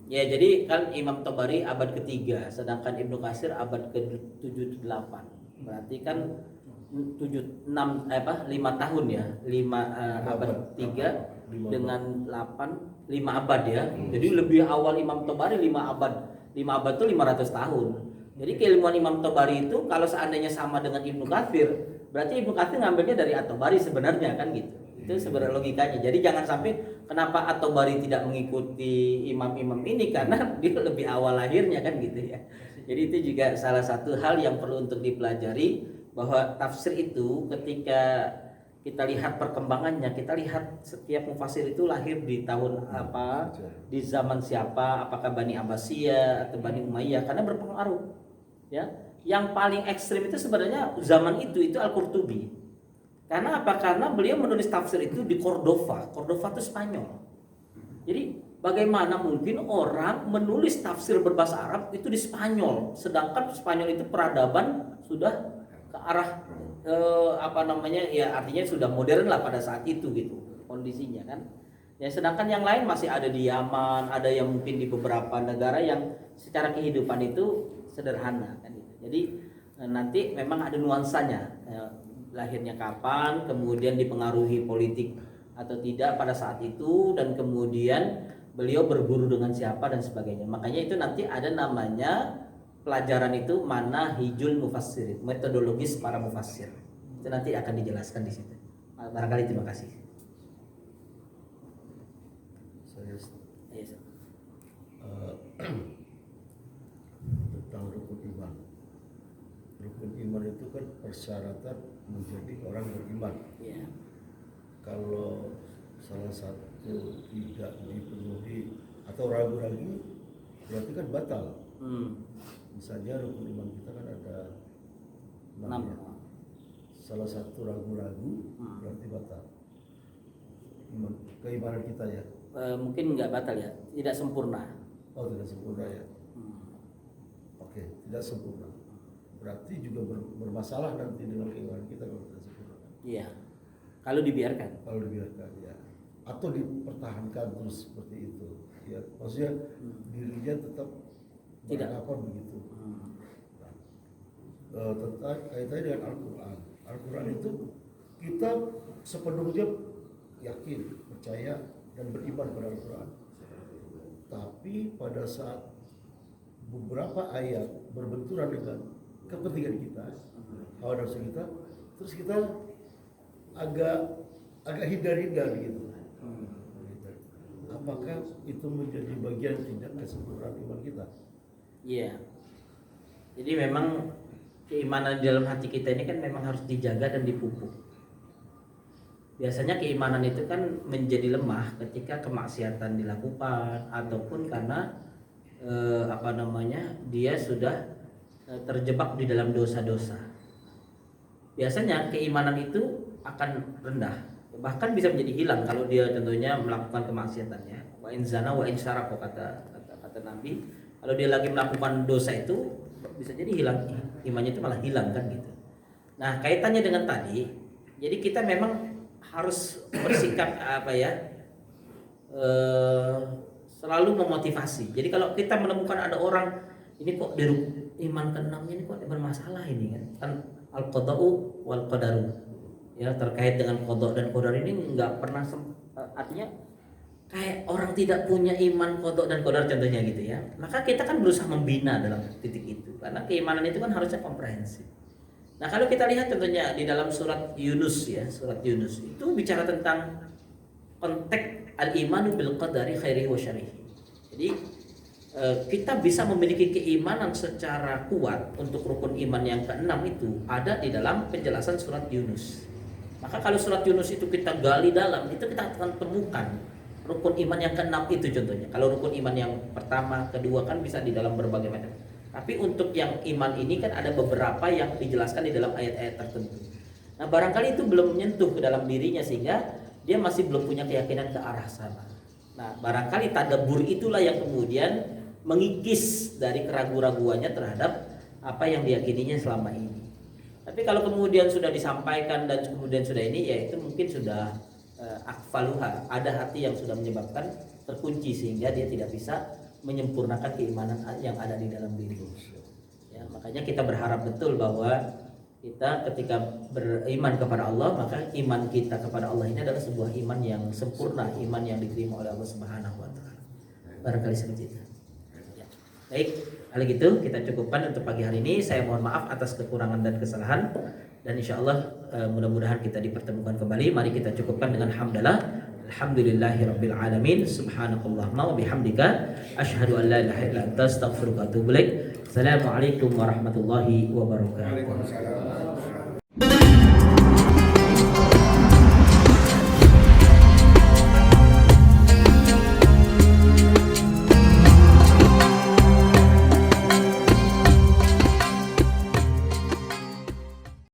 Ya, jadi kan Imam Tabari abad ketiga, sedangkan Ibnu Katsir abad ke-7-8. Berarti kan 5 tahun ya, 5 abad 3 dengan 8, 5 abad ya. Jadi lebih awal Imam Tabari 5 abad. 5 abad itu 500 tahun. Jadi keilmuan Imam Tabari itu kalau seandainya sama dengan Ibnu Katsir, berarti Ibnu Katsir ngambilnya dari At-Tabari sebenarnya kan gitu. Itu sebenarnya logikanya. Jadi jangan sampai kenapa At-Tabari tidak mengikuti imam-imam ini, karena dia lebih awal lahirnya kan gitu ya. Jadi itu juga salah satu hal yang perlu untuk dipelajari, bahwa tafsir itu ketika kita lihat perkembangannya, kita lihat setiap mufasir itu lahir di tahun apa, di zaman siapa, apakah Bani Abbasiyah atau Bani Umayyah, karena berpengaruh. Ya, yang paling ekstrim itu sebenarnya zaman itu Al-Qurtubi. Karena apa? Karena beliau menulis tafsir itu di Cordova. Cordova itu Spanyol. Jadi bagaimana mungkin orang menulis tafsir berbahasa Arab itu di Spanyol, sedangkan Spanyol itu peradaban sudah ke arah ya artinya sudah modern lah pada saat itu gitu kondisinya kan. Ya, sedangkan yang lain masih ada di Yaman, ada yang mungkin di beberapa negara yang secara kehidupan itu sederhana kan gitu. Jadi nanti memang ada nuansanya. Lahirnya kapan, kemudian dipengaruhi politik atau tidak pada saat itu, dan kemudian beliau berguru dengan siapa dan sebagainya. Makanya itu nanti ada namanya pelajaran itu Manahijul Mufassir, metodologis para mufassir. Itu nanti akan dijelaskan di situ. Barangkali terima kasih. Saya Yes. tentang rukun iman. Rukun iman itu kan persyaratan menjadi orang beriman. Ya. Kalau salah satu tidak dipenuhi atau ragu-ragu, berarti kan batal. Misalnya rukun iman kita kan ada 6. Salah satu ragu-ragu berarti batal. Keimanan kita ya. Mungkin nggak batal ya, tidak sempurna. Oh, tidak sempurna ya. Oke, tidak sempurna. Berarti juga bermasalah nanti dengan keimanan kita kalau tidak sempurna. Iya. Kalau dibiarkan. Kalau dibiarkan ya. Atau dipertahankan terus seperti itu. Ya, maksudnya dirinya tetap Tidak. beranggapan begitu. Tentang kaitannya dengan Al-Quran. Al-Quran itu kita sepenuhnya yakin, percaya dan beriman pada Al-Quran. Tapi pada saat beberapa ayat berbenturan dengan kepentingan kita, hawa nafsu kita, terus kita agak hindar-hindar gitu. Apakah itu menjadi bagian tidak kesempurnaan iman kita? Iya. Jadi memang keimanan di dalam hati kita ini kan memang harus dijaga dan dipupuk. Biasanya keimanan itu kan menjadi lemah ketika kemaksiatan dilakukan ataupun karena dia sudah terjebak di dalam dosa-dosa. Biasanya keimanan itu akan rendah, bahkan bisa menjadi hilang kalau dia tentunya melakukan kemaksiatannya. Wa in zana wa in syaraka kata Nabi, kalau dia lagi melakukan dosa itu bisa jadi hilang imannya, itu malah hilang kan gitu. Nah, kaitannya dengan tadi, jadi kita memang harus bersikap selalu memotivasi. Jadi kalau kita menemukan ada orang ini kok di iman ke-6 ini kok bermasalah ini kan al-qada'u wal qadaru. Ya, terkait dengan qada dan qadar ini enggak pernah artinya kayak orang tidak punya iman qada dan qadar contohnya gitu ya. Maka kita kan berusaha membina dalam titik itu karena keimanan itu kan harusnya komprehensif. Nah, kalau kita lihat tentunya di dalam surat Yunus ya, surat Yunus itu bicara tentang konteks al-imanu bil qadari khairihi wa syarrihi. Jadi kita bisa memiliki keimanan secara kuat untuk rukun iman yang ke-6 itu ada di dalam penjelasan surat Yunus. Maka kalau surat Yunus itu kita gali dalam, itu kita akan temukan rukun iman yang ke-6 itu contohnya. Kalau rukun iman yang pertama, kedua kan bisa di dalam berbagai macam. Tapi untuk yang iman ini kan ada beberapa yang dijelaskan di dalam ayat-ayat tertentu. Nah, barangkali itu belum menyentuh ke dalam dirinya sehingga dia masih belum punya keyakinan ke arah sana. Nah, barangkali tadabbur itulah yang kemudian mengikis dari keraguan-raguannya terhadap apa yang diyakininya selama ini. Tapi kalau kemudian sudah disampaikan dan kemudian sudah ini, ya itu mungkin sudah akfaluha, ada hati yang sudah menyebabkan terkunci sehingga dia tidak bisa menyempurnakan keimanan yang ada di dalam diri. Ya, makanya kita berharap betul bahwa kita ketika beriman kepada Allah, maka iman kita kepada Allah ini adalah sebuah iman yang sempurna, iman yang diterima oleh Allah Subhanahu wa taala. Barangkali seperti itu. Ya. Baik, kalau gitu kita cukupkan untuk pagi hari ini. Saya mohon maaf atas kekurangan dan kesalahan, dan insyaallah mudah-mudahan kita dipertemukan kembali. Mari kita cukupkan dengan hamdalah. Alhamdulillahirabbil alamin. Subhanakallahumma wa bihamdika asyhadu an la ilaha illa anta astaghfiruka wa atubu ilaik. Assalamualaikum warahmatullahi wabarakatuh. Waalaikumsalam.